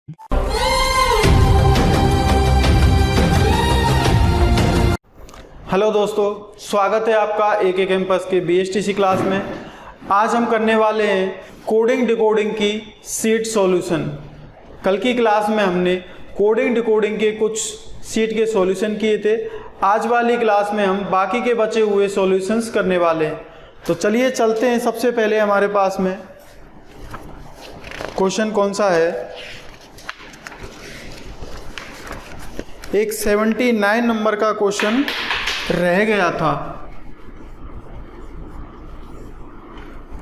Hello दोस्तों, स्वागत है आपका AK कैंपस के BSTC क्लास में। आज हम करने वाले हैं कोडिंग डिकोडिंग की सीट सॉल्यूशन। कल की क्लास में हमने कोडिंग डिकोडिंग के कुछ सीट के सॉल्यूशन किए थे। आज वाली क्लास में हम बाकी के बचे हुए सॉल्यूशंस करने वाले हैं। तो चलिए चलते हैं। सबसे पहले हमारे पास में क्वेश्चन कौन सा है, एक 79 नंबर का क्वेश्चन रह गया था,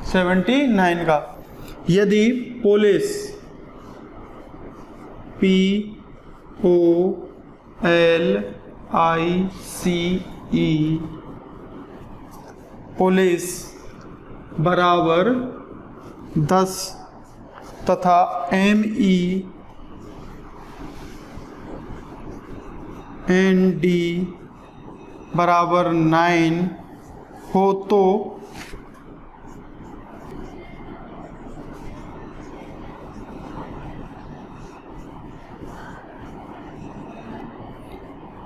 79 का। यदि पोलिस POLICE पुलिस बराबर 10 तथा MEND बराबर 9 हो तो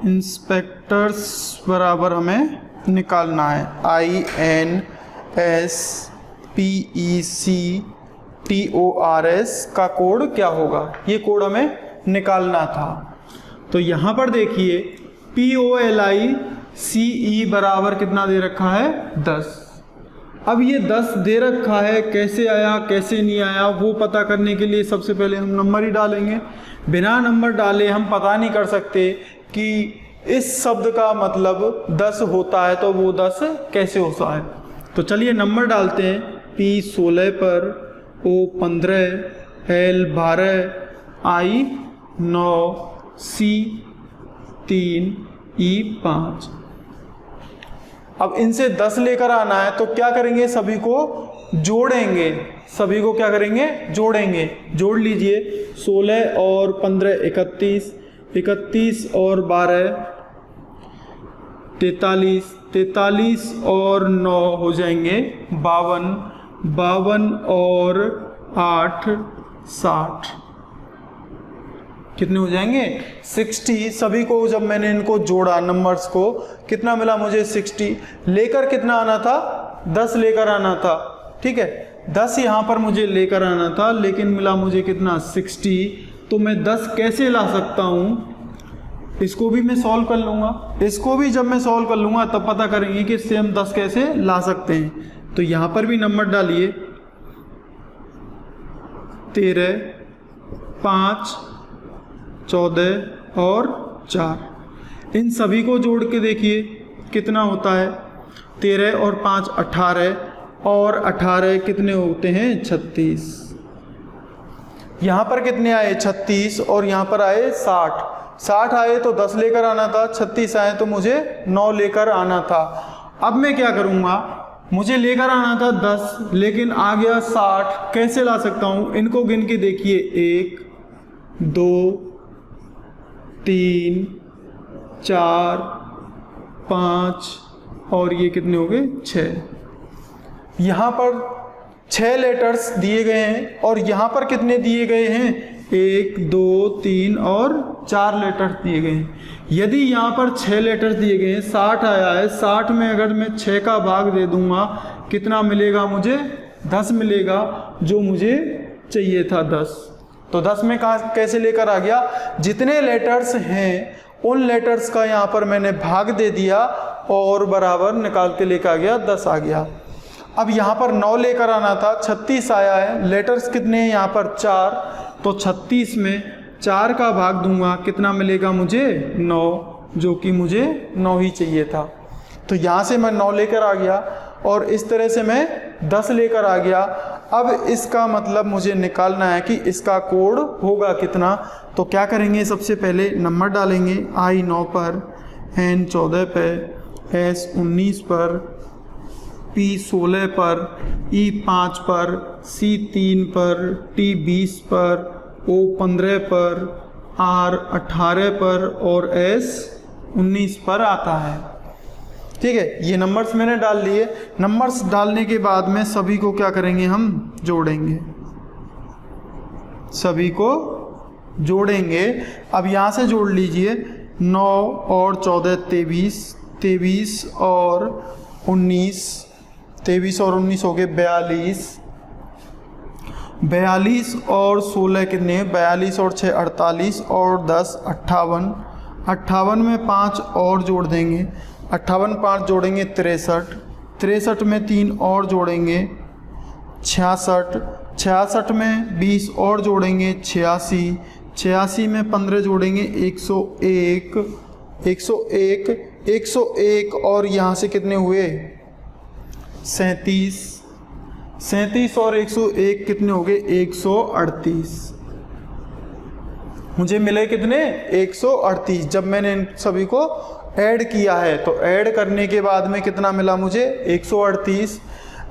इंस्पेक्टर्स बराबर हमें निकालना है। INSPECTORS का कोड क्या होगा, ये कोड हमें निकालना था। तो यहाँ पर देखिए POLICE बराबर कितना दे रखा है, 10। अब ये 10 दे रखा है, कैसे आया कैसे नहीं आया वो पता करने के लिए सबसे पहले हम नंबर ही डालेंगे। बिना नंबर डाले हम पता नहीं कर सकते कि इस शब्द का मतलब 10 होता है, तो वो 10 कैसे होता है। तो चलिए नंबर डालते हैं। P 16 पर, O 15, L 12, I 9, C 3, E 5। अब इनसे 10 लेकर आना है तो क्या करेंगे, सभी को जोड़ेंगे। सभी को क्या करेंगे, जोड़ेंगे। जोड़ लीजिए, 16 और 15 31, 31 और 12 43, 43 और 9 हो जाएंगे 52, 52 और 8 60, कितने हो जाएंगे, 60। सभी को जब मैंने इनको जोड़ा नंबर्स को, कितना मिला मुझे, 60। लेकर कितना आना था, 10 लेकर आना था। ठीक है, 10 यहाँ पर मुझे लेकर आना था, लेकिन मिला मुझे कितना, 60। तो मैं 10 कैसे ला सकता हूँ, इसको भी मैं सॉल्व कर लूँगा। इसको भी जब मैं सॉल्व कर लूँगा तब पता करेंगे कि इससे हम 10 कैसे ला सकते हैं। तो यहाँ पर भी नंबर डालिए, 13, 5, 14 और 4। इन सभी को जोड़ के देखिए कितना होता है, 13 और 5 18, और 18 कितने होते हैं, 36। यहाँ पर कितने आए, 36, और यहाँ पर आए 60। 60 आए तो 10 लेकर आना था, 36 आए तो मुझे 9 लेकर आना था। अब मैं क्या करूँगा, मुझे लेकर आना था 10, लेकिन आ गया 60। कैसे ला सकता हूँ, इनको गिन के देखिए, 1 2 3 4 5 और ये कितने हो गए, 6। यहाँ पर 6 लेटर्स दिए गए हैं, और यहाँ पर कितने दिए गए हैं, 1 2 3 और 4 लेटर्स दिए गए हैं। यदि यहाँ पर 6 लेटर्स दिए गए हैं, 60 आया है, 60 में अगर मैं 6 का भाग दे दूंगा, कितना मिलेगा मुझे, 10 मिलेगा, जो मुझे चाहिए था 10। तो 10 में कहाँ कैसे लेकर आ गया, जितने लेटर्स हैं उन लेटर्स का यहाँ पर मैंने भाग दे दिया और बराबर निकाल के लेकर आ गया, 10 आ गया। अब यहाँ पर 9 लेकर आना था, 36 आया है, लेटर्स कितने हैं यहाँ पर, 4। तो 36 में 4 का भाग दूंगा, कितना मिलेगा मुझे, 9, जो कि मुझे 9 ही चाहिए था। तो यहाँ से मैं 9 लेकर आ गया, और इस तरह से मैं 10 लेकर आ गया। अब इसका मतलब मुझे निकालना है कि इसका कोड होगा कितना। तो क्या करेंगे, सबसे पहले नंबर डालेंगे, I 9 पर, N 14 पर, S 19 पर, P 16 पर, E 5 पर, C 3 पर, T 20 पर, O 15 पर, R 18 पर और S 19 पर आता है। ठीक है, ये नंबर्स मैंने डाल लिए। नंबर्स डालने के बाद में सभी को क्या करेंगे, हम जोड़ेंगे। सभी को जोड़ेंगे। अब यहाँ से जोड़ लीजिए, 9 और 14 23, 23 और 19, 23 और 19 हो गए 42, 42 और 16 कितने, 42 और 6 48 और 10 58, 58 में 5 और जोड़ देंगे, 58 5 जोड़ेंगे 63, 63 में 3 और जोड़ेंगे 66, 66 में 20 और जोड़ेंगे 86, 86 में 15 जोड़ेंगे 101, 101, 101 और यहाँ से कितने हुए 37, 37 और 101 कितने हो गए 138। मुझे मिले कितने 138। जब मैंने इन सभी को ऐड किया है तो ऐड करने के बाद में कितना मिला मुझे 138।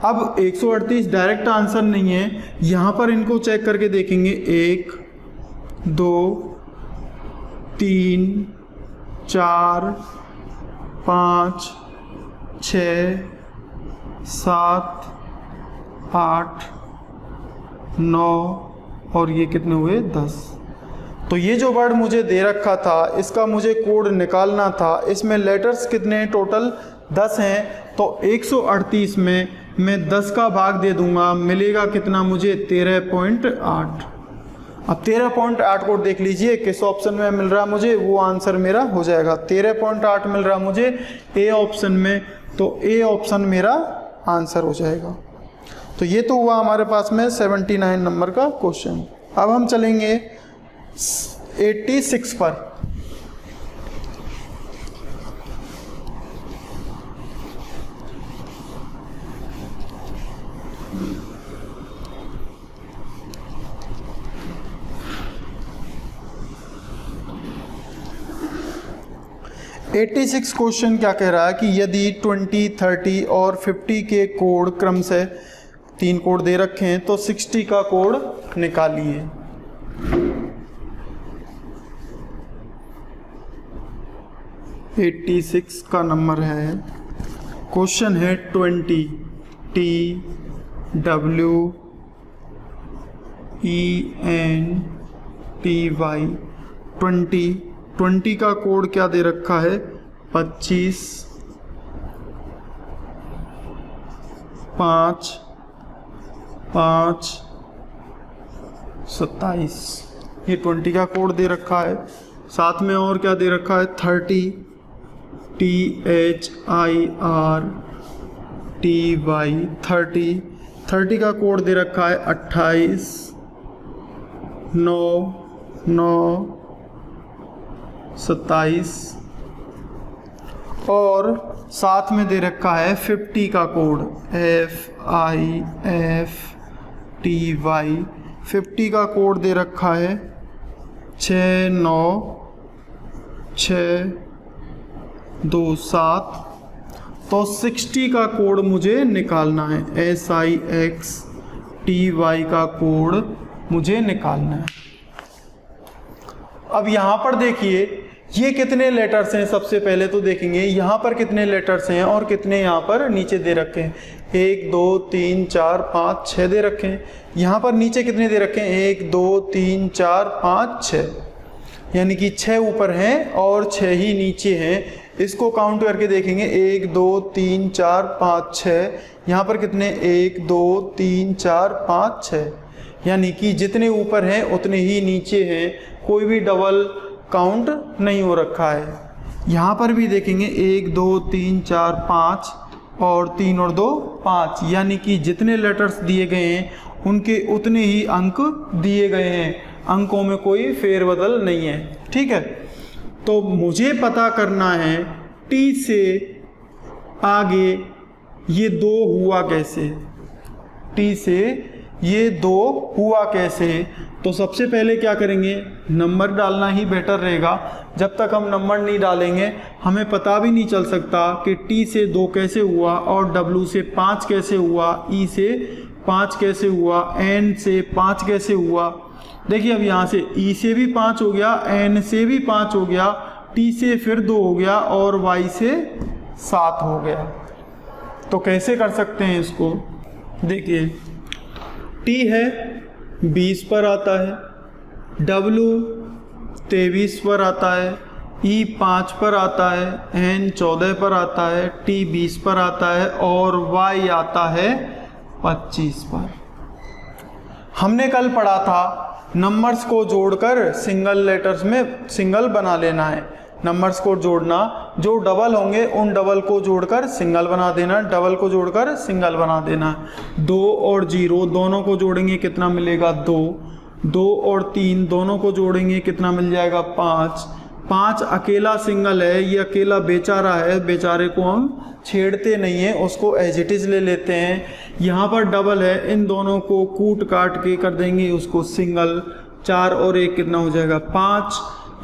अब 138 डायरेक्ट आंसर नहीं है, यहाँ पर इनको चेक करके देखेंगे 1 2 3 4 5 6 7 8 9 और ये कितने हुए 10। तो ये जो वर्ड मुझे दे रखा था इसका मुझे कोड निकालना था। इसमें लेटर्स कितने टोटल 10 हैं, तो 138 में मैं 10 का भाग दे दूंगा, मिलेगा कितना मुझे 13.8। अब 13.8 को देख लीजिए किस ऑप्शन में मिल रहा है मुझे, वो आंसर मेरा हो जाएगा। 13.8 मिल रहा मुझे ए ऑप्शन में, तो ए ऑप्शन मेरा आंसर हो जाएगा। तो ये तो हुआ हमारे पास में 79 नंबर का क्वेश्चन। अब हम चलेंगे 86 पर। क्वेश्चन क्या कह रहा है कि यदि 20, 30 और 50 के कोड क्रम से 3 कोड दे रखे हैं तो 60 का कोड निकालिए। एट्टी 86 का नंबर है, क्वेश्चन है 20 TWENTY 20 का कोड क्या दे रखा है 25 5 5 27। ये 20 का कोड दे रखा है। साथ में और क्या दे रखा है 30 THIRTY 30 का कोड दे रखा है 28 9 27 और साथ में दे रखा है 50 का कोड FIFTY 50 का कोड दे रखा है 6 9 6 2 7। तो 60 का कोड मुझे निकालना है, SIXTY का कोड मुझे निकालना है। अब यहाँ पर देखिए ये कितने लेटर्स हैं, सबसे पहले तो देखेंगे यहाँ पर कितने लेटर्स हैं और कितने यहाँ पर नीचे दे रखे हैं। 1 2 3 4 5 6 दे रखे हैं। यहाँ पर नीचे कितने दे रखे हैं 1 2 3 4 5 6, यानी कि 6 ऊपर हैं और 6 ही नीचे हैं। इसको काउंट करके देखेंगे 1 2 3 4 5 6, यहाँ पर कितने 1 2 3 4 5 6, यानी कि जितने ऊपर हैं उतने ही नीचे हैं, कोई भी डबल काउंट नहीं हो रखा है। यहाँ पर भी देखेंगे 1 2 3 4 5 और 3 और 2 5, यानी कि जितने लेटर्स दिए गए हैं उनके उतने ही अंक दिए गए हैं, अंकों में कोई फेरबदल नहीं है। ठीक है, तो मुझे पता करना है T से आगे ये 2 हुआ कैसे, T से ये 2 हुआ कैसे। तो सबसे पहले क्या करेंगे, नंबर डालना ही बेटर रहेगा। जब तक हम नंबर नहीं डालेंगे हमें पता भी नहीं चल सकता कि T से 2 कैसे हुआ और W से 5 कैसे हुआ, E से 5 कैसे हुआ, N से 5 कैसे हुआ। देखिए अब यहाँ से E से भी 5 हो गया, N से भी 5 हो गया, T से फिर 2 हो गया और Y से 7 हो गया। तो कैसे कर सकते हैं इसको, देखिए T है 20 पर आता है, W 23 पर आता है, E 5 पर आता है, N 14 पर आता है, T 20 पर आता है और Y आता है 25 पर। हमने कल पढ़ा था नंबर्स को जोड़कर सिंगल लेटर्स में सिंगल बना लेना है। नंबर्स को जोड़ना, जो डबल होंगे उन डबल को जोड़कर सिंगल बना देना, डबल को जोड़कर सिंगल बना देना। 2 और 0 दोनों को जोड़ेंगे कितना मिलेगा 2, 2 और 3 दोनों को जोड़ेंगे कितना मिल जाएगा 5, 5 अकेला सिंगल है, ये अकेला बेचारा है, बेचारे को हम छेड़ते नहीं है, उसको एज इट इज ले लेते हैं। यहाँ पर डबल है, इन दोनों को कूट काट के कर देंगे उसको सिंगल, 4 और 1 कितना हो जाएगा 5।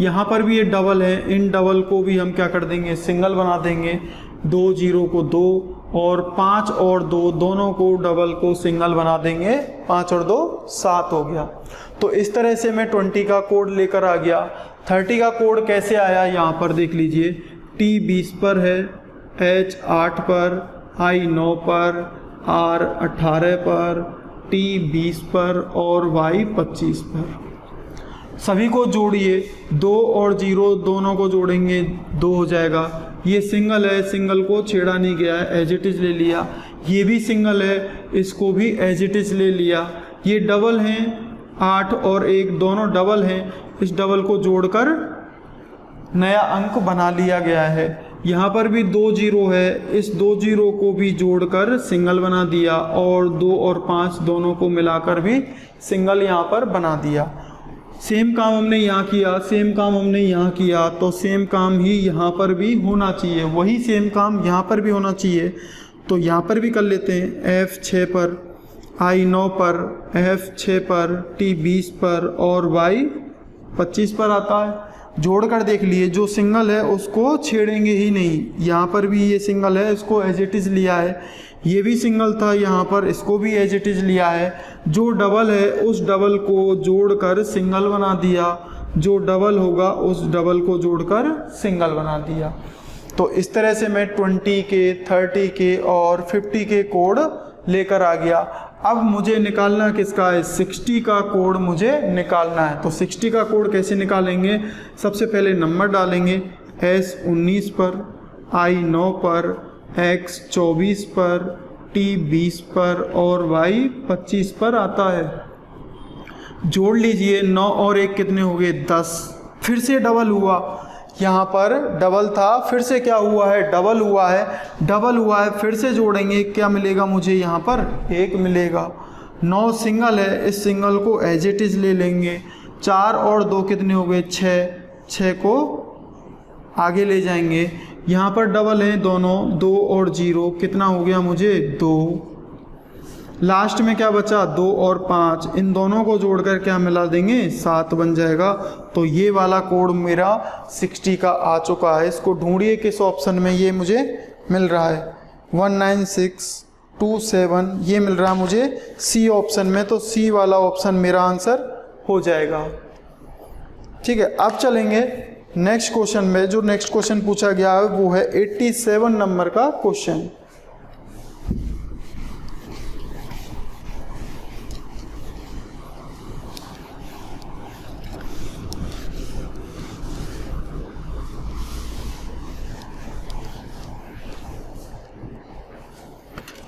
यहाँ पर भी ये डबल है, इन डबल को भी हम क्या कर देंगे सिंगल बना देंगे, 2 0 को 2 और 5 और 2 दोनों को डबल को सिंगल बना देंगे, 5 और 2 7 हो गया। तो इस तरह से मैं 20 का कोड लेकर आ गया। 30 का कोड कैसे आया यहाँ पर देख लीजिए, T 20 पर है, H 8 पर, I 9 पर, R 18 पर, T 20 पर और Y 25 पर। सभी को जोड़िए, 2 और 0 दोनों को जोड़ेंगे 2 हो जाएगा। ये सिंगल है, सिंगल को छेड़ा नहीं गया है, एज इट इज ले लिया। ये भी सिंगल है, इसको भी एज इट इज ले लिया। ये डबल हैं, 8 और 1 दोनों डबल हैं, इस डबल को जोड़कर नया अंक बना लिया गया है। यहाँ पर भी 2 0 है, इस 2 0 को भी जोड़कर सिंगल बना दिया और 2 और 5 दोनों को मिलाकर भी सिंगल यहाँ पर बना दिया। सेम काम हमने यहाँ किया, सेम काम हमने यहाँ किया, तो सेम काम ही यहाँ पर भी होना चाहिए, वही सेम काम यहाँ पर भी होना चाहिए। तो यहाँ पर भी कर लेते हैं, F 6 पर, I 9 पर, F 6 पर, T 20 पर और Y 25 पर आता है। जोड़ कर देख लिए, जो सिंगल है उसको छेड़ेंगे ही नहीं। यहाँ पर भी ये सिंगल है, इसको एज इट इज़ लिया है। ये भी सिंगल था यहाँ पर, इसको भी एज इट इज़ लिया है। जो डबल है उस डबल को जोड़कर सिंगल बना दिया, जो डबल होगा उस डबल को जोड़कर सिंगल बना दिया। तो इस तरह से मैं 20 के, 30 के और 50 के कोड लेकर आ गया। अब मुझे निकालना किसका है, 60 का कोड मुझे निकालना है। तो 60 का कोड कैसे निकालेंगे, सबसे पहले नंबर डालेंगे, S 19 पर, I 9 पर, X 24 पर, T 20 पर और Y 25 पर आता है। जोड़ लीजिए, 9 और 1 कितने हो गए 10। फिर से डबल हुआ, यहाँ पर डबल था, फिर से क्या हुआ है डबल हुआ है, डबल हुआ है, फिर से जोड़ेंगे, क्या मिलेगा मुझे यहाँ पर 1 मिलेगा। 9 सिंगल है, इस सिंगल को एज इट इज ले लेंगे। 4 और 2 कितने हो गए 6, 6 को आगे ले जाएंगे। यहाँ पर डबल है दोनों, 2 और 0 कितना हो गया मुझे 2। लास्ट में क्या बचा 2 और 5, इन दोनों को जोड़कर क्या मिला देंगे 7 बन जाएगा। तो ये वाला कोड मेरा 60 का आ चुका है। इसको ढूंढिए किस ऑप्शन में, ये मुझे मिल रहा है 19627, ये मिल रहा है मुझे सी ऑप्शन में। तो सी वाला ऑप्शन मेरा आंसर हो जाएगा। ठीक है, अब चलेंगे नेक्स्ट क्वेश्चन में। जो नेक्स्ट क्वेश्चन पूछा गया है वो है 87 नंबर का क्वेश्चन।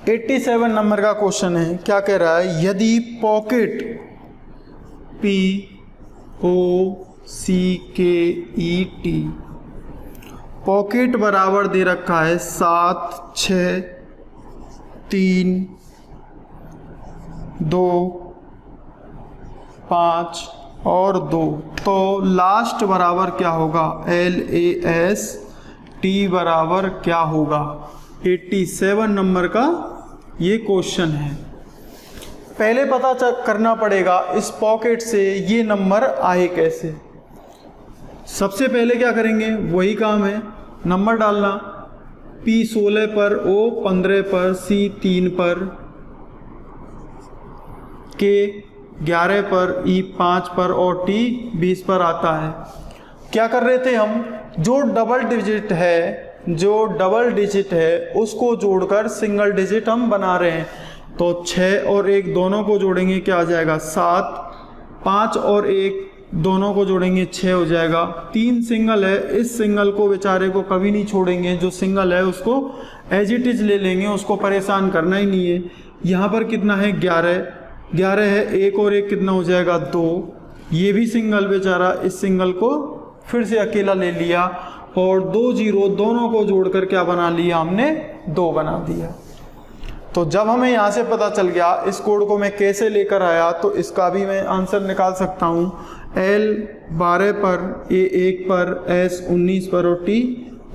एट्टी 87 नंबर का क्वेश्चन है। क्या कह रहा है, यदि पॉकेट POCKET पॉकेट बराबर दे रखा है 7 6 3 2 5 और 2, तो लास्ट बराबर क्या होगा LAST बराबर क्या होगा। 87 नंबर का ये क्वेश्चन है। पहले पता करना पड़ेगा इस पॉकेट से ये नंबर आए कैसे। सबसे पहले क्या करेंगे, वही काम है, नंबर डालना। P 16 पर, O 15 पर, C 3 पर, K 11 पर, E 5 पर और T 20 पर आता है। क्या कर रहे थे हम, जो डबल डिजिट है उसको जोड़कर सिंगल डिजिट हम बना रहे हैं। तो 6 और 1 दोनों को जोड़ेंगे क्या आ जाएगा 7, 5 और 1 दोनों को जोड़ेंगे 6 हो जाएगा। 3 सिंगल है, इस सिंगल को बेचारे को कभी नहीं छोड़ेंगे, जो सिंगल है उसको एज इट इज ले लेंगे, उसको परेशान करना ही नहीं है। यहाँ पर कितना है 11 है, 1 और 1 कितना हो जाएगा 2। ये भी सिंगल बेचारा, इस सिंगल को फिर से अकेला ले लिया और 2 0 दोनों को जोड़कर क्या बना लिया हमने 2 बना दिया। तो जब हमें यहाँ से पता चल गया इस कोड को मैं कैसे लेकर आया, तो इसका भी मैं आंसर निकाल सकता हूँ। L 12 पर, A 1 पर, S 19 पर और T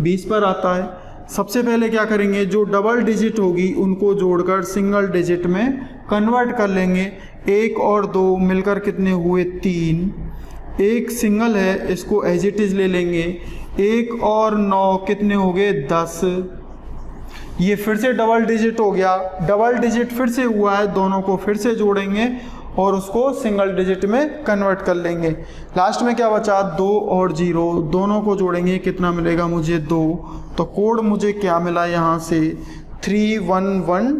20 पर आता है। सबसे पहले क्या करेंगे, जो डबल डिजिट होगी उनको जोड़कर सिंगल डिजिट में कन्वर्ट कर लेंगे। 1 और 2 मिलकर कितने हुए 3। 1 सिंगल है, इसको एज इट इज ले लेंगे। 1 और 9 कितने हो गए 10। ये फिर से डबल डिजिट हो गया, डबल डिजिट फिर से हुआ है, दोनों को फिर से जोड़ेंगे और उसको सिंगल डिजिट में कन्वर्ट कर लेंगे। लास्ट में क्या बचा 2 और 0 दोनों को जोड़ेंगे, कितना मिलेगा मुझे 2। तो कोड मुझे क्या मिला यहाँ से 3112।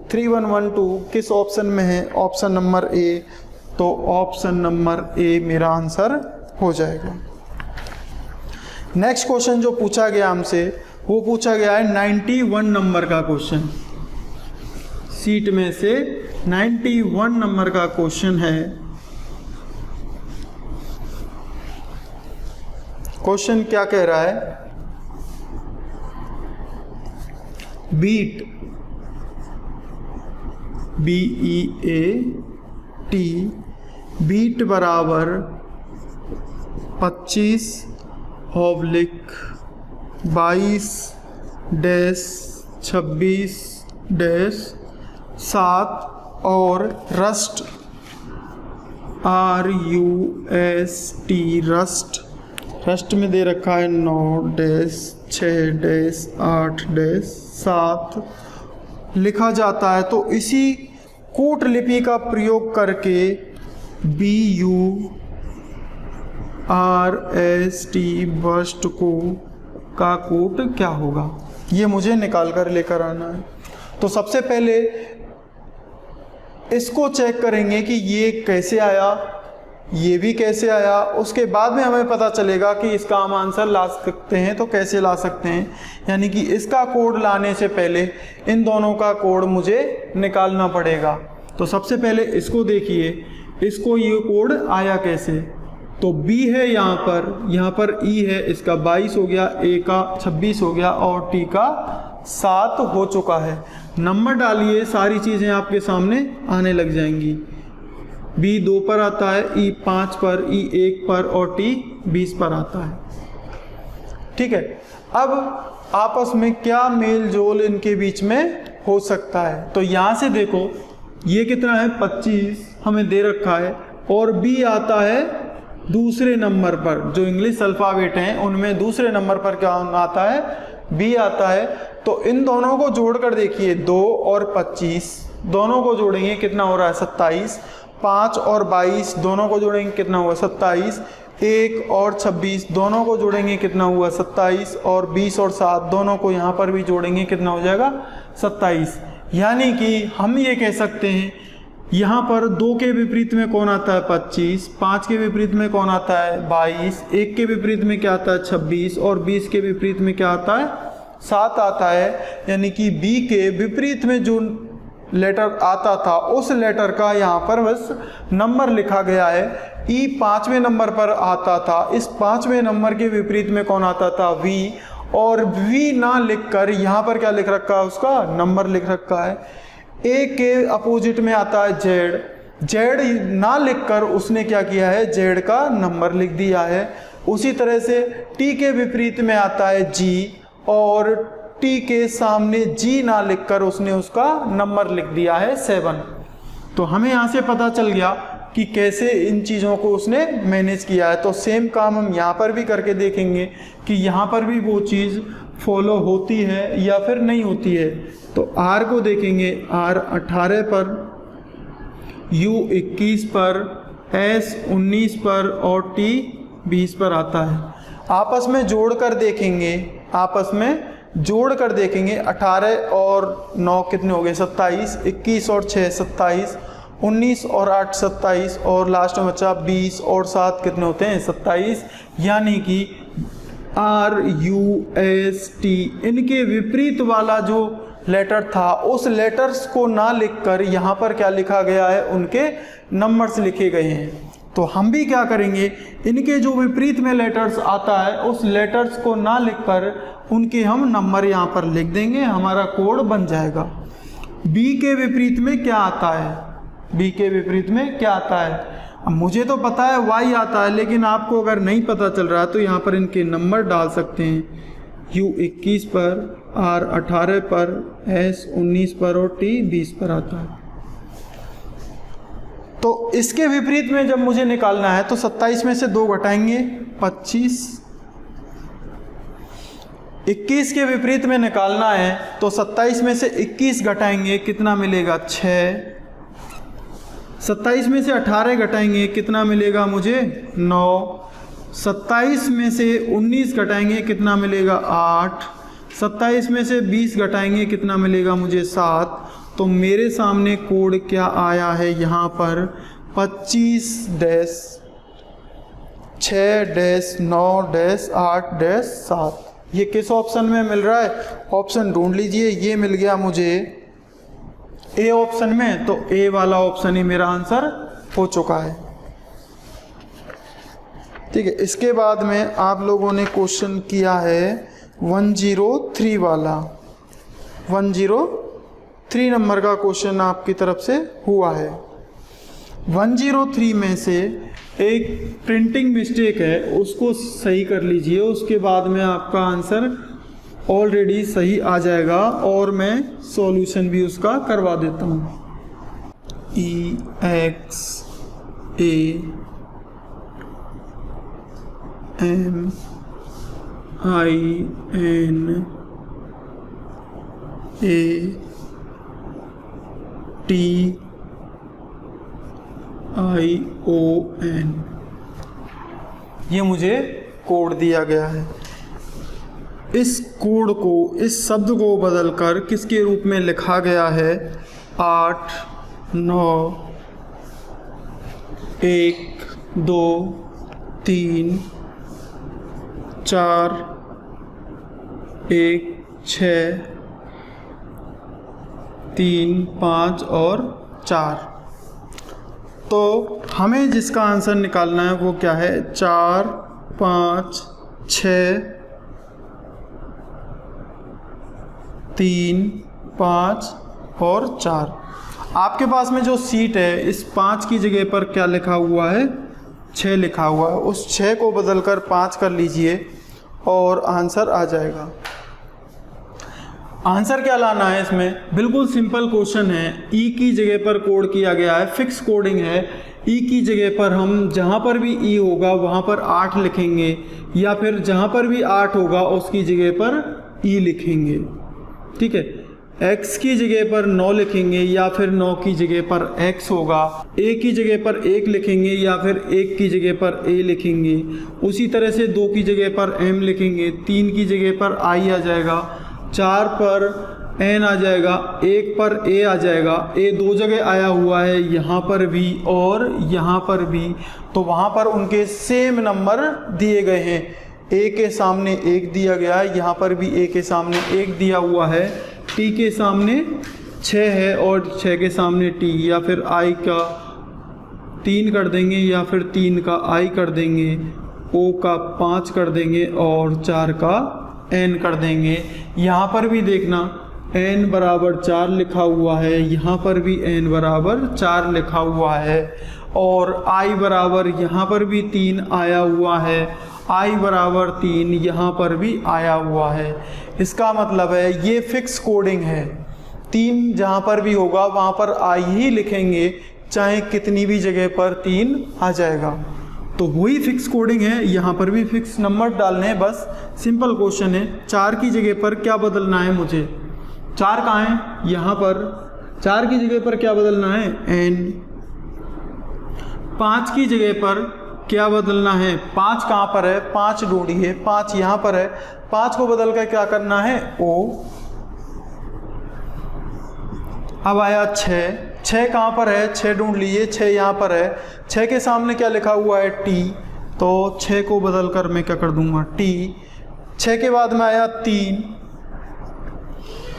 3112 किस ऑप्शन में है, ऑप्शन नंबर ए। तो ऑप्शन नंबर ए मेरा आंसर हो जाएगा। नेक्स्ट क्वेश्चन जो पूछा गया हमसे, वो पूछा गया है 91 नंबर का क्वेश्चन। सीट में से 91 नंबर का क्वेश्चन है। क्वेश्चन क्या कह रहा है, बीट BEAT बीट बराबर 25 ऑब्लिक 22 डैश 26 डैश 7 और रस्ट RUST रस्ट में दे रखा है 9 डैश 6 डैश 8 डैश 7 लिखा जाता है। तो इसी कूट लिपि का प्रयोग करके BURST बस्ट को का कूट क्या होगा, ये मुझे निकाल कर लेकर आना है। तो सबसे पहले इसको चेक करेंगे कि ये कैसे आया, ये भी कैसे आया, उसके बाद में हमें पता चलेगा कि इसका हम आंसर ला सकते हैं तो कैसे ला सकते हैं। यानी कि इसका कोड लाने से पहले इन दोनों का कोड मुझे निकालना पड़ेगा। तो सबसे पहले इसको देखिए, इसको ये कोड आया कैसे। तो B है यहाँ पर E है, इसका 22 हो गया, A का 26 हो गया और T का 7 हो चुका है। नंबर डालिए, सारी चीज़ें आपके सामने आने लग जाएंगी। B 2 पर आता है, E 5 पर, E 1 पर और T 20 पर आता है। ठीक है, अब आपस में क्या मेल जोल इनके बीच में हो सकता है। तो यहाँ से देखो ये कितना है 25 हमें दे रखा है और B आता है दूसरे नंबर पर। जो इंग्लिश अल्फ़ाबेट हैं उनमें दूसरे नंबर पर क्या आता है B आता है। तो इन दोनों को जोड़कर देखिए 2 और 25 दोनों को जोड़ेंगे कितना हो रहा है 27। 5 और 22 दोनों को जोड़ेंगे कितना हुआ 27। 1 और 26 दोनों को जोड़ेंगे कितना हुआ 27 और 20 और 7 दोनों को यहाँ पर भी जोड़ेंगे कितना हो जाएगा 27। यानी कि हम ये कह सकते हैं यहाँ पर 2 के विपरीत में कौन आता है 25, 5 के विपरीत में कौन आता है 22, 1 के विपरीत में क्या आता है 26 और 20 के विपरीत में क्या आता है 7 आता है। यानी कि B के विपरीत में जो लेटर आता था उस लेटर का यहाँ पर बस नंबर लिखा गया है। E 5वें नंबर पर आता था, इस 5वें नंबर के विपरीत में कौन आता था V, और V ना लिखकर यहाँ पर क्या लिख रखा है उसका नंबर लिख रखा है। A के अपोजिट में आता है Z ना लिखकर उसने क्या किया है Z का नंबर लिख दिया है। उसी तरह से T के विपरीत में आता है G और T के सामने G ना लिखकर उसने उसका नंबर लिख दिया है 7। तो हमें यहाँ से पता चल गया कि कैसे इन चीज़ों को उसने मैनेज किया है। तो सेम काम हम यहाँ पर भी करके देखेंगे कि यहाँ पर भी वो चीज़ फॉलो होती है या फिर नहीं होती है। तो R को देखेंगे, R 18 पर, U 21 पर, S 19 पर और T 20 पर आता है। आपस में जोड़कर देखेंगे, 18 और 9 कितने हो गए 27, 21 और 6 27 19 और 8 27 और लास्ट में बचा 20 और 7 कितने होते हैं 27। यानी कि RUST इनके विपरीत वाला जो लेटर था उस लेटर्स को ना लिखकर यहाँ पर क्या लिखा गया है, उनके नंबर्स लिखे गए हैं। तो हम भी क्या करेंगे, इनके जो विपरीत में लेटर्स आता है उस लेटर्स को ना लिखकर उनके हम नंबर यहाँ पर लिख देंगे, हमारा कोड बन जाएगा। B के विपरीत में क्या आता है, B के विपरीत में क्या आता है, अब मुझे तो पता है Y आता है, लेकिन आपको अगर नहीं पता चल रहा है तो यहाँ पर इनके नंबर डाल सकते हैं। U 21 पर, R 18 पर, S 19 पर और T 20 पर आता है। तो इसके विपरीत में जब मुझे निकालना है तो 27 में से 2 घटाएंगे 25। 21 के विपरीत में निकालना है तो 27 में से 21 घटाएंगे, कितना मिलेगा 6। 27 में से 18 घटाएंगे, कितना मिलेगा मुझे 9। 27 में से 19 घटाएंगे, कितना मिलेगा 8। 27 में से 20 घटाएंगे, कितना मिलेगा मुझे 7। तो मेरे सामने कोड क्या आया है यहाँ पर 25-6-9-8-7। ये किस ऑप्शन में मिल रहा है, ऑप्शन ढूंढ लीजिए। ये मिल गया मुझे ए ऑप्शन में, तो ए वाला ऑप्शन ही मेरा आंसर हो चुका है। ठीक है, इसके बाद में आप लोगों ने क्वेश्चन किया है 103 वाला। 103 नंबर का क्वेश्चन आपकी तरफ से हुआ है। 103 में से एक प्रिंटिंग मिस्टेक है, उसको सही कर लीजिए, उसके बाद में आपका आंसर ऑलरेडी सही आ जाएगा और मैं सॉल्यूशन भी उसका करवा देता हूँ। EXAMINATION ये मुझे कोड दिया गया है। इस कोड को, इस शब्द को बदलकर किसके रूप में लिखा गया है 8 9 1 2 3 4 1 6 3 5 और 4। तो हमें जिसका आंसर निकालना है वो क्या है 4 5 6 3 5 और 4। आपके पास में जो सीट है इस 5 की जगह पर क्या लिखा हुआ है 6 लिखा हुआ है, उस 6 को बदलकर 5 कर लीजिए और आंसर आ जाएगा। आंसर क्या लाना है इसमें, बिल्कुल सिंपल क्वेश्चन है। ई की जगह पर कोड किया गया है, फिक्स कोडिंग है। ई की जगह पर हम जहाँ पर भी ई होगा वहाँ पर 8 लिखेंगे, या फिर जहाँ पर भी 8 होगा उसकी जगह पर ई लिखेंगे। ठीक है, x की जगह पर 9 लिखेंगे या फिर 9 की जगह पर x होगा। a की जगह पर 1 लिखेंगे या फिर 1 की जगह पर a लिखेंगे। उसी तरह से 2 की जगह पर m लिखेंगे, 3 की जगह पर i आ जाएगा, 4 पर n आ जाएगा, 1 पर a आ जाएगा। a 2 जगह आया हुआ है, यहाँ पर भी और यहाँ पर भी, तो वहाँ पर उनके सेम नंबर दिए गए हैं। a के सामने 1 दिया गया है, यहाँ पर भी a के सामने 1 दिया हुआ है, t के सामने 6 है और 6 के सामने t, या फिर i का 3 कर देंगे या फिर 3 का i कर देंगे, o का 5 कर देंगे और 4 का n कर देंगे। यहाँ पर भी देखना n बराबर 4 लिखा हुआ है, यहाँ पर भी n बराबर 4 लिखा हुआ है, और i बराबर यहाँ पर भी 3 आया हुआ है, i बराबर 3 यहाँ पर भी आया हुआ है। इसका मतलब है ये फिक्स कोडिंग है, 3 जहाँ पर भी होगा वहाँ पर i ही लिखेंगे, चाहे कितनी भी जगह पर 3 आ जाएगा। तो वही फिक्स कोडिंग है, यहाँ पर भी फिक्स नंबर डालने हैं, बस सिंपल क्वेश्चन है। 4 की जगह पर क्या बदलना है मुझे, 4 कहाँ है, यहाँ पर 4 की जगह पर क्या बदलना है n। 5 की जगह पर क्या बदलना है, 5 कहाँ पर है, 5 ढूंढिए, 5 यहाँ पर है, 5 को बदल कर क्या करना है o। अब आया 6, 6 कहाँ पर है, 6 ढूंढ लीजिए, 6 यहाँ पर है। 6 के सामने क्या लिखा हुआ है, टी, तो 6 को बदल कर मैं क्या कर दूंगा, टी। 6 के बाद में आया 3,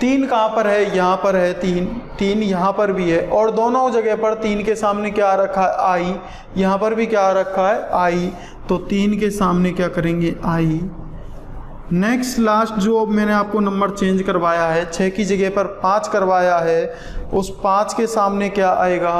3 कहाँ पर है, यहाँ पर है 3, 3 यहाँ पर भी है, और दोनों जगह पर 3 के सामने क्या रखा है, आई, यहाँ पर भी क्या रखा है, आई, तो 3 के सामने क्या करेंगे, आई। नेक्स्ट लास्ट जो अब मैंने आपको नंबर चेंज करवाया है, 6 की जगह पर 5 करवाया है, उस 5 के सामने क्या आएगा,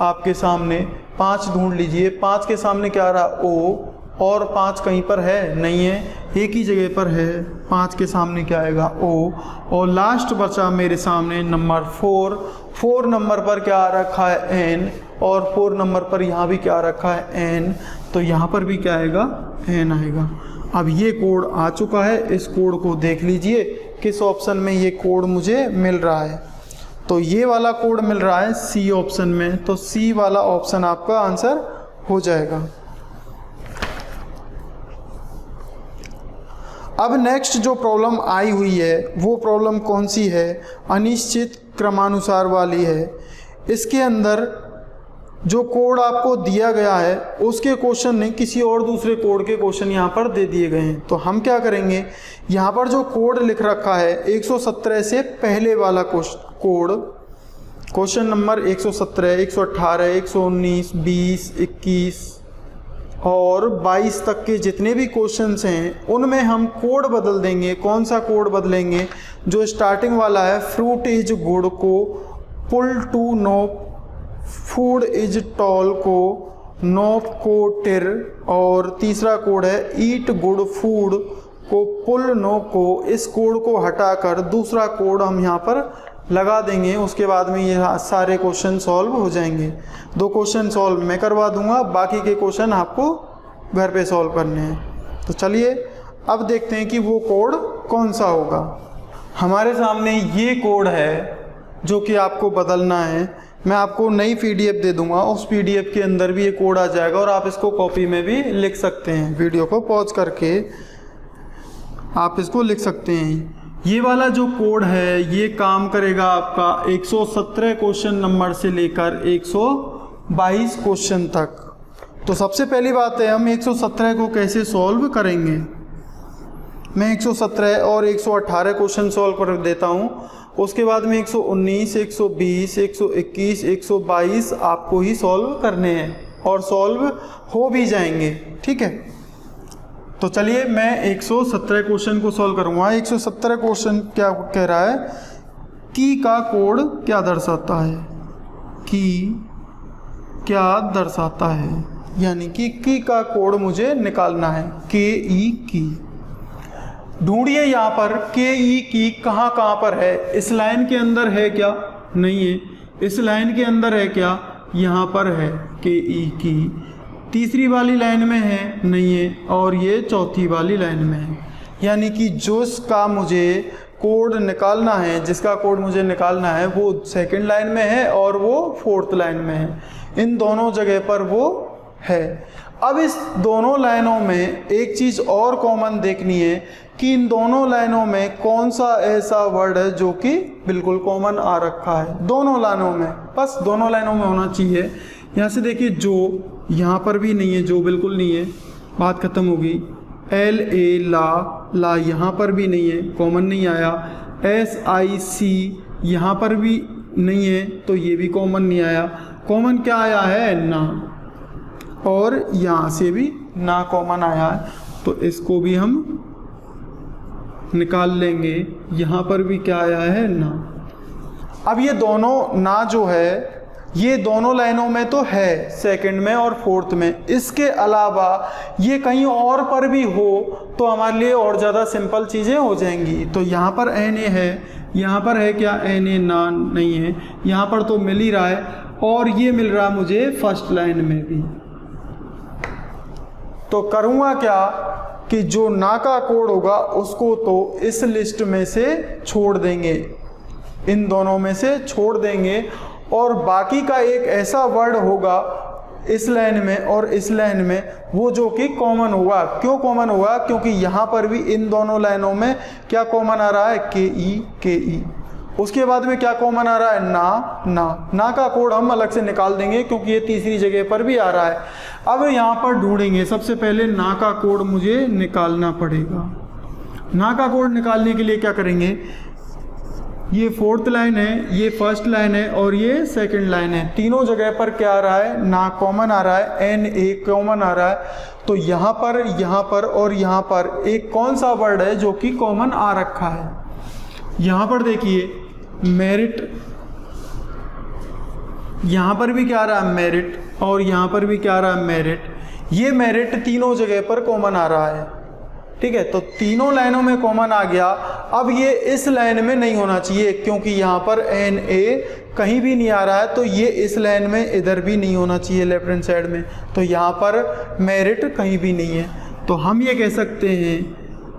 आपके सामने 5 ढूंढ लीजिए। 5 के सामने क्या आ रहा, ओ, और 5 कहीं पर है, नहीं है, एक ही जगह पर है। 5 के सामने क्या आएगा, ओ, और लास्ट बचा मेरे सामने नंबर 4। 4 नंबर पर क्या आ रखा है, एन, और 4 नंबर पर यहाँ भी क्या रखा है, एन, तो यहाँ पर भी क्या आएगा, एन आएगा। अब ये कोड आ चुका है, इस कोड को देख लीजिए किस ऑप्शन में ये कोड मुझे मिल रहा है। तो ये वाला कोड मिल रहा है सी ऑप्शन में, तो सी वाला ऑप्शन आपका आंसर हो जाएगा। अब नेक्स्ट जो प्रॉब्लम आई हुई है वो प्रॉब्लम कौन सी है, अनिश्चित क्रमानुसार वाली है। इसके अंदर जो कोड आपको दिया गया है उसके क्वेश्चन नहीं, किसी और दूसरे कोड के क्वेश्चन यहाँ पर दे दिए गए हैं। तो हम क्या करेंगे, यहाँ पर जो कोड लिख रखा है 117 से पहले वाला कोड, क्वेश्चन नंबर 117, 118, 119, 20, 21 और 22 तक के जितने भी क्वेश्चंस हैं उनमें हम कोड बदल देंगे। कौन सा कोड बदलेंगे, जो स्टार्टिंग वाला है फ्रूट इज गुड को pull to nope, food is tall को नोप को टिर, और तीसरा कोड है ईट गुड फूड को पुल नो को। इस कोड को हटाकर दूसरा कोड हम यहाँ पर लगा देंगे, उसके बाद में ये सारे क्वेश्चन सॉल्व हो जाएंगे। 2 क्वेश्चन सॉल्व मैं करवा दूंगा, बाकी के क्वेश्चन आपको घर पे सॉल्व करने हैं। तो चलिए अब देखते हैं कि वो कोड कौन सा होगा। हमारे सामने ये कोड है जो कि आपको बदलना है। मैं आपको नई PDF दे दूंगा, उस PDF के अंदर भी ये कोड आ जाएगा और आप इसको कॉपी में भी लिख सकते हैं। वीडियो को पॉज करके आप इसको लिख सकते हैं। ये वाला जो कोड है ये काम करेगा आपका 117 क्वेश्चन नंबर से लेकर 122 क्वेश्चन तक। तो सबसे पहली बात है हम 117 को कैसे सॉल्व करेंगे। मैं 117 और 118 क्वेश्चन सॉल्व कर देता हूँ, उसके बाद में 119, 120, 121, 122 आपको ही सॉल्व करने हैं और सॉल्व हो भी जाएंगे, ठीक है। तो चलिए मैं 117 क्वेश्चन को सॉल्व करूँगा। 117 क्वेश्चन क्या कह रहा है, की का कोड क्या दर्शाता है, की क्या दर्शाता है, यानी कि की का कोड मुझे निकालना है, के ई की। ढूंढिए यहाँ पर के ई की कहाँ कहाँ पर है, इस लाइन के अंदर है क्या, नहीं है। इस लाइन के अंदर है क्या, यहाँ पर है के ई की। तीसरी वाली लाइन में है, नहीं है, और ये चौथी वाली लाइन में है। यानी कि जो इसका मुझे कोड निकालना है, जिसका कोड मुझे निकालना है वो सेकंड लाइन में है और वो फोर्थ लाइन में है। इन दोनों जगह पर वो है। अब इस दोनों लाइनों में एक चीज़ और कॉमन देखनी है कि इन दोनों लाइनों में कौन सा ऐसा वर्ड है जो कि बिल्कुल कॉमन आ रखा है दोनों लाइनों में, बस दोनों लाइनों में होना चाहिए। यहाँ से देखिए, जो यहाँ पर भी नहीं है, जो बिल्कुल नहीं है, बात खत्म होगी। एल ए ला यहाँ पर भी नहीं है, कॉमन नहीं आया। एस आई सी यहाँ पर भी नहीं है, तो ये भी कॉमन नहीं आया। कॉमन क्या आया है, ना, और यहाँ से भी ना कॉमन आया है, तो इसको भी हम निकाल लेंगे। यहाँ पर भी क्या आया है, ना। अब ये दोनों ना जो है ये दोनों लाइनों में तो है, सेकंड में और फोर्थ में। इसके अलावा ये कहीं और पर भी हो तो हमारे लिए और ज़्यादा सिंपल चीज़ें हो जाएंगी। तो यहाँ पर एन ए है, यहाँ पर है क्या, एन ए ना नहीं है, यहाँ पर तो मिल ही रहा है, और ये मिल रहा है मुझे फर्स्ट लाइन में भी। तो करूँगा क्या कि जो ना का कोड होगा उसको तो इस लिस्ट में से छोड़ देंगे, इन दोनों में से छोड़ देंगे, और बाकी का एक ऐसा वर्ड होगा इस लाइन में और इस लाइन में, वो जो कि कॉमन होगा। क्यों कॉमन होगा, क्योंकि यहाँ पर भी इन दोनों लाइनों में क्या कॉमन आ रहा है, के ई। उसके बाद में क्या कॉमन आ रहा है, ना का कोड हम अलग से निकाल देंगे क्योंकि ये तीसरी जगह पर भी आ रहा है। अब यहाँ पर ढूंढेंगे, सबसे पहले ना का कोड मुझे निकालना पड़ेगा। ना का कोड निकालने के लिए क्या करेंगे, ये फोर्थ लाइन है, ये फर्स्ट लाइन है और ये सेकंड लाइन है, तीनों जगह पर क्या आ रहा है, ना कॉमन आ रहा है, एन ए कॉमन आ रहा है। तो यहाँ पर और यहाँ पर एक कौन सा वर्ड है जो कि कॉमन आ रखा है। यहाँ पर देखिए मेरिट, यहाँ पर भी क्या आ रहा है मेरिट और यहाँ पर भी क्या आ रहा है मेरिट। ये मेरिट तीनों जगह पर कॉमन आ रहा है, ठीक है। तो तीनों लाइनों में कॉमन आ गया। अब ये इस लाइन में नहीं होना चाहिए क्योंकि यहाँ पर एन ए कहीं भी नहीं आ रहा है, तो ये इस लाइन में इधर भी नहीं होना चाहिए लेफ्ट हैंड साइड में, तो यहाँ पर मेरिट कहीं भी नहीं है। तो हम ये कह सकते हैं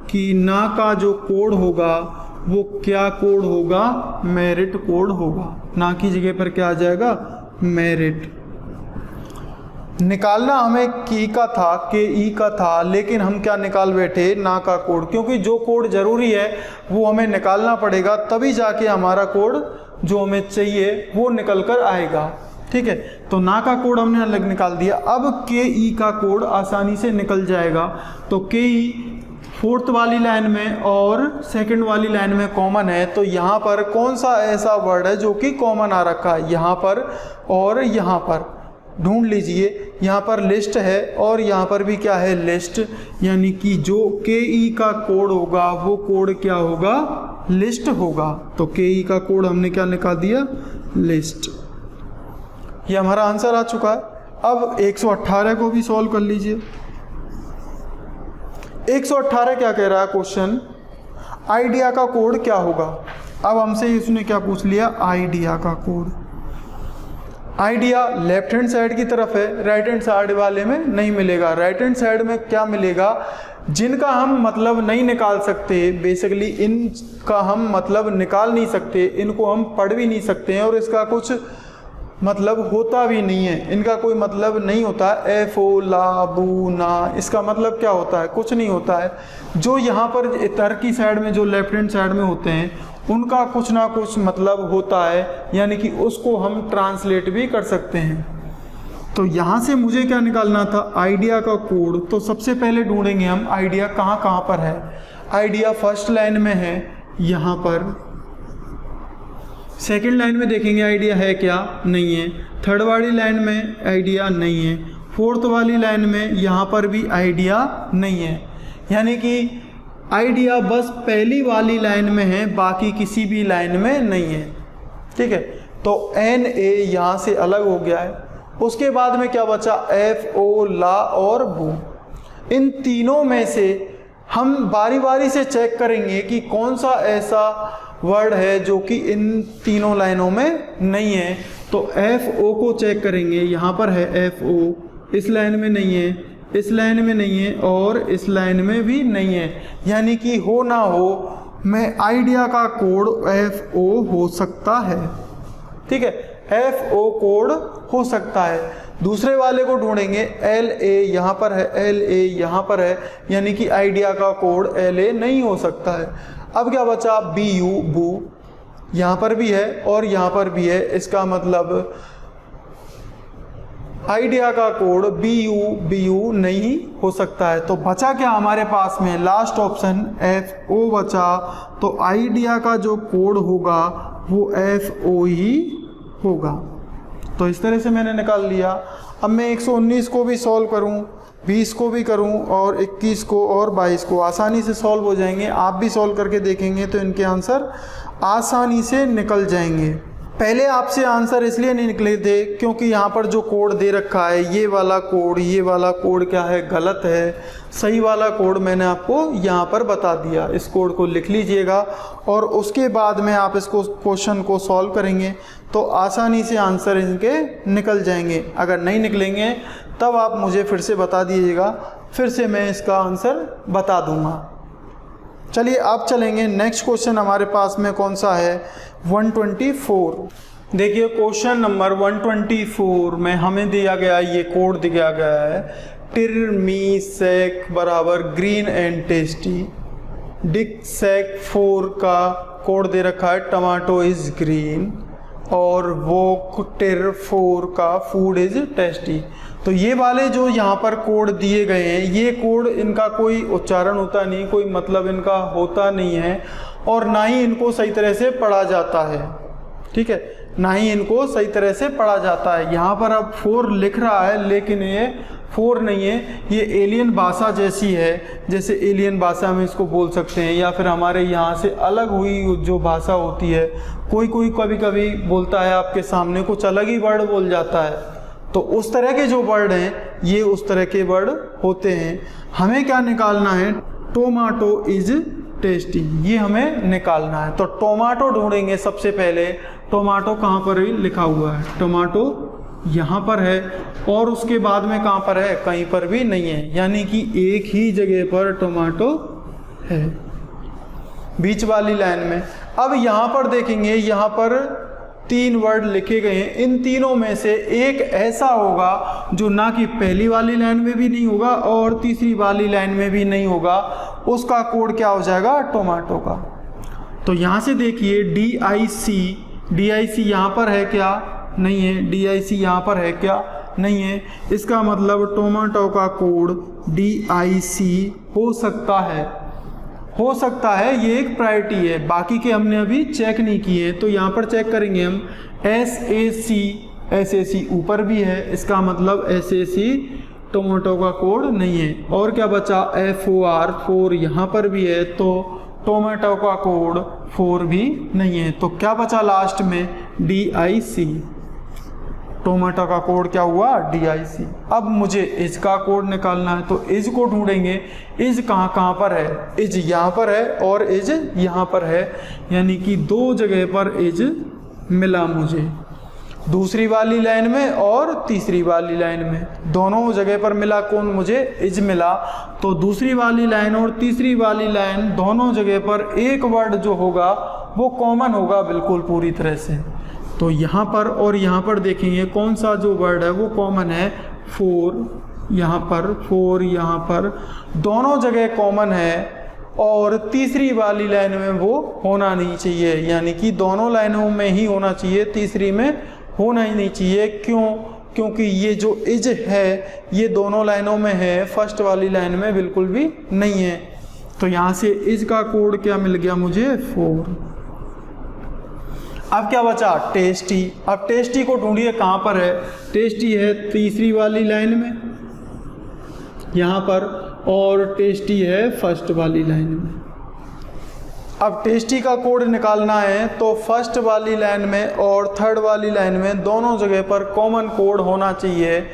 कि ना का जो कोड होगा वो क्या कोड होगा, मेरिट कोड होगा। ना की जगह पर क्या आ जाएगा, मेरिट। निकालना हमें की का था, के ई का था, लेकिन हम क्या निकाल बैठे, ना का कोड, क्योंकि जो कोड जरूरी है वो हमें निकालना पड़ेगा, तभी जाके हमारा कोड जो हमें चाहिए वो निकल कर आएगा, ठीक है। तो ना का कोड हमने अलग निकाल दिया। अब के ई का कोड आसानी से निकल जाएगा। तो के ई फोर्थ वाली लाइन में और सेकंड वाली लाइन में कॉमन है, तो यहाँ पर कौन सा ऐसा वर्ड है जो कि कॉमन आ रखा है, यहाँ पर और यहाँ पर ढूंढ लीजिए। यहाँ पर लिस्ट है और यहाँ पर भी क्या है, लिस्ट, यानी कि जो के ई का कोड होगा वो कोड क्या होगा, लिस्ट होगा। तो के ई का कोड हमने क्या निकाल दिया, लिस्ट। ये हमारा आंसर आ चुका है। अब 118 को भी सॉल्व कर लीजिए। 118 क्या कह रहा है क्वेश्चन, आइडिया का कोड क्या होगा। अब हमसे इसने क्या पूछ लिया, आइडिया का code. Idea left hand side की तरफ है, राइट हैंड साइड वाले में नहीं मिलेगा। राइट हैंड साइड में क्या मिलेगा, जिनका हम मतलब नहीं निकाल सकते, बेसिकली इनका हम मतलब निकाल नहीं सकते, इनको हम पढ़ भी नहीं सकते हैं और इसका कुछ मतलब होता भी नहीं है, इनका कोई मतलब नहीं होता है। एफ ओ ला बू ना, इसका मतलब क्या होता है, कुछ नहीं होता है। जो यहाँ पर इतर की साइड में, जो लेफ्ट हैंड साइड में होते हैं, उनका कुछ ना कुछ मतलब होता है, यानी कि उसको हम ट्रांसलेट भी कर सकते हैं। तो यहाँ से मुझे क्या निकालना था, आइडिया का कोड। तो सबसे पहले ढूंढेंगे हम आइडिया कहाँ पर है। आइडिया फर्स्ट लाइन में है, यहाँ पर। सेकंड लाइन में देखेंगे आइडिया है क्या, नहीं है। थर्ड वाली लाइन में आइडिया नहीं है। फोर्थ वाली लाइन में यहाँ पर भी आइडिया नहीं है, यानी कि आइडिया बस पहली वाली लाइन में है, बाकी किसी भी लाइन में नहीं है, ठीक है। तो एन ए यहाँ से अलग हो गया है। उसके बाद में क्या बचा, एफ ओ ला और बू। इन तीनों में से हम बारी बारी से चेक करेंगे कि कौन सा ऐसा वर्ड है जो कि इन तीनों लाइनों में नहीं है। तो एफ ओ को चेक करेंगे, यहाँ पर है एफ ओ, इस लाइन में नहीं है, इस लाइन में नहीं है और इस लाइन में भी नहीं है, यानी कि हो ना हो मैं आइडिया का कोड एफ ओ हो सकता है, ठीक है। एफ ओ कोड हो सकता है। दूसरे वाले को ढूंढेंगे, एल ए यहाँ पर है, एल ए यहाँ पर है, यानी कि आइडिया का कोड एल ए नहीं हो सकता है। अब क्या बचा, बी यू बू, यहाँ पर भी है और यहाँ पर भी है, इसका मतलब आइडिया का कोड बी यू नहीं हो सकता है। तो बचा क्या हमारे पास में, लास्ट ऑप्शन एफ ओ बचा। तो आइडिया का जो कोड होगा वो एफ ओ ही होगा। तो इस तरह से मैंने निकाल लिया। अब मैं 119 को भी सॉल्व करूं, 20 को भी करूं और 21 को और 22 को, आसानी से सॉल्व हो जाएंगे। आप भी सॉल्व करके देखेंगे तो इनके आंसर आसानी से निकल जाएंगे। पहले आपसे आंसर इसलिए नहीं निकले थे क्योंकि यहाँ पर जो कोड दे रखा है, ये वाला कोड क्या है, गलत है। सही वाला कोड मैंने आपको यहाँ पर बता दिया। इस कोड को लिख लीजिएगा और उसके बाद में आप इसको क्वेश्चन को सॉल्व करेंगे तो आसानी से आंसर इनके निकल जाएंगे। अगर नहीं निकलेंगे तब आप मुझे फिर से बता दीजिएगा, फिर से मैं इसका आंसर बता दूंगा। चलिए अब चलेंगे नेक्स्ट क्वेश्चन हमारे पास में कौन सा है, 124। देखिए क्वेश्चन नंबर 124 में हमें दिया गया ये कोड दिया गया है, टिरमी सेक बराबर ग्रीन एंड टेस्टी। डिक सेक 4 का कोड दे रखा है टमाटो इज ग्रीन और वो टिर 4 का फूड इज टेस्टी। तो ये वाले जो यहाँ पर कोड दिए गए हैं, ये कोड इनका कोई उच्चारण होता नहीं, कोई मतलब इनका होता नहीं है और ना ही इनको सही तरह से पढ़ा जाता है, ठीक है, ना ही इनको सही तरह से पढ़ा जाता है। यहाँ पर अब 4 लिख रहा है लेकिन ये 4 नहीं है, ये एलियन भाषा जैसी है, जैसे एलियन भाषा में इसको बोल सकते हैं, या फिर हमारे यहाँ से अलग हुई जो भाषा होती है। कोई कोई कभी कभी बोलता है आपके सामने कुछ अलग ही वर्ड बोल जाता है, तो उस तरह के जो वर्ड हैं ये उस तरह के वर्ड होते हैं। हमें क्या निकालना है, टोमाटो इज टेस्टी, ये हमें निकालना है। तो टोमाटो ढूंढेंगे सबसे पहले। टोमाटो कहाँ पर लिखा हुआ है, टोमाटो यहाँ पर है और उसके बाद में कहाँ पर है, कहीं पर भी नहीं है, यानी कि एक ही जगह पर टोमाटो है, बीच वाली लाइन में। अब यहाँ पर देखेंगे, यहाँ पर 3 वर्ड लिखे गए हैं, इन तीनों में से एक ऐसा होगा जो ना कि पहली वाली लाइन में भी नहीं होगा और तीसरी वाली लाइन में भी नहीं होगा, उसका कोड क्या हो जाएगा, टोमेटो का। तो यहाँ से देखिए DIC यहाँ पर है क्या, नहीं है, DIC यहाँ पर है क्या, नहीं है, इसका मतलब टोमेटो का कोड DIC हो सकता है, हो सकता है, ये एक प्रायोरिटी है, बाकी के हमने अभी चेक नहीं किए। तो यहाँ पर चेक करेंगे हम SAC ऊपर भी है, इसका मतलब SAC टोमेटो का कोड नहीं है। और क्या बचा, FOR 4 यहाँ पर भी है, तो टोमेटो का कोड 4 भी नहीं है। तो क्या बचा लास्ट में, DIC, टोमेटो का कोड क्या हुआ, DIC। अब मुझे इज का कोड निकालना है, तो इज को ढूंढेंगे। इज कहाँ पर है, इज यहाँ पर है और इज यहाँ पर है, यानी कि 2 जगह पर इज मिला मुझे, दूसरी वाली लाइन में और तीसरी वाली लाइन में, दोनों जगह पर मिला कौन, मुझे इज मिला। तो दूसरी वाली लाइन और तीसरी वाली लाइन दोनों जगह पर एक वर्ड जो होगा वो कॉमन होगा बिल्कुल पूरी तरह से। तो यहाँ पर और यहाँ पर देखेंगे कौन सा जो वर्ड है वो कॉमन है, 4 यहाँ पर, 4 यहाँ पर, दोनों जगह कॉमन है और तीसरी वाली लाइन में वो होना नहीं चाहिए, यानी कि दोनों लाइनों में ही होना चाहिए, तीसरी में होना ही नहीं चाहिए। क्यों, क्योंकि ये जो इज है ये दोनों लाइनों में है, फर्स्ट वाली लाइन में बिल्कुल भी नहीं है। तो यहाँ से इज का कोड क्या मिल गया मुझे, 4। अब क्या बचा, टेस्टी। अब टेस्टी को ढूंढिए कहाँ पर है, टेस्टी है तीसरी वाली लाइन में यहाँ पर और टेस्टी है फर्स्ट वाली लाइन में। अब टेस्टी का कोड निकालना है तो फर्स्ट वाली लाइन में और थर्ड वाली लाइन में दोनों जगह पर कॉमन कोड होना चाहिए,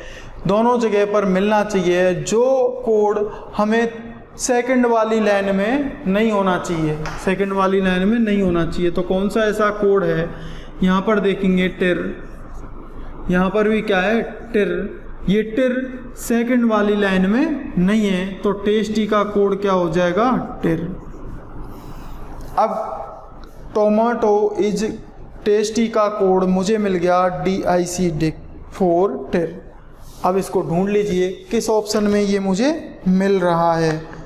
दोनों जगह पर मिलना चाहिए। जो कोड हमें सेकंड वाली लाइन में नहीं होना चाहिए, सेकंड वाली लाइन में नहीं होना चाहिए, तो कौन सा ऐसा कोड है, यहाँ पर देखेंगे टिर, यहाँ पर भी क्या है, टिर, ये टिर सेकंड वाली लाइन में नहीं है, तो टेस्टी का कोड क्या हो जाएगा, टिर। अब टोमेटो इज टेस्टी का कोड मुझे मिल गया DIC डिक 4 टिर। अब इसको ढूंढ लीजिए किस ऑप्शन में ये मुझे मिल रहा है,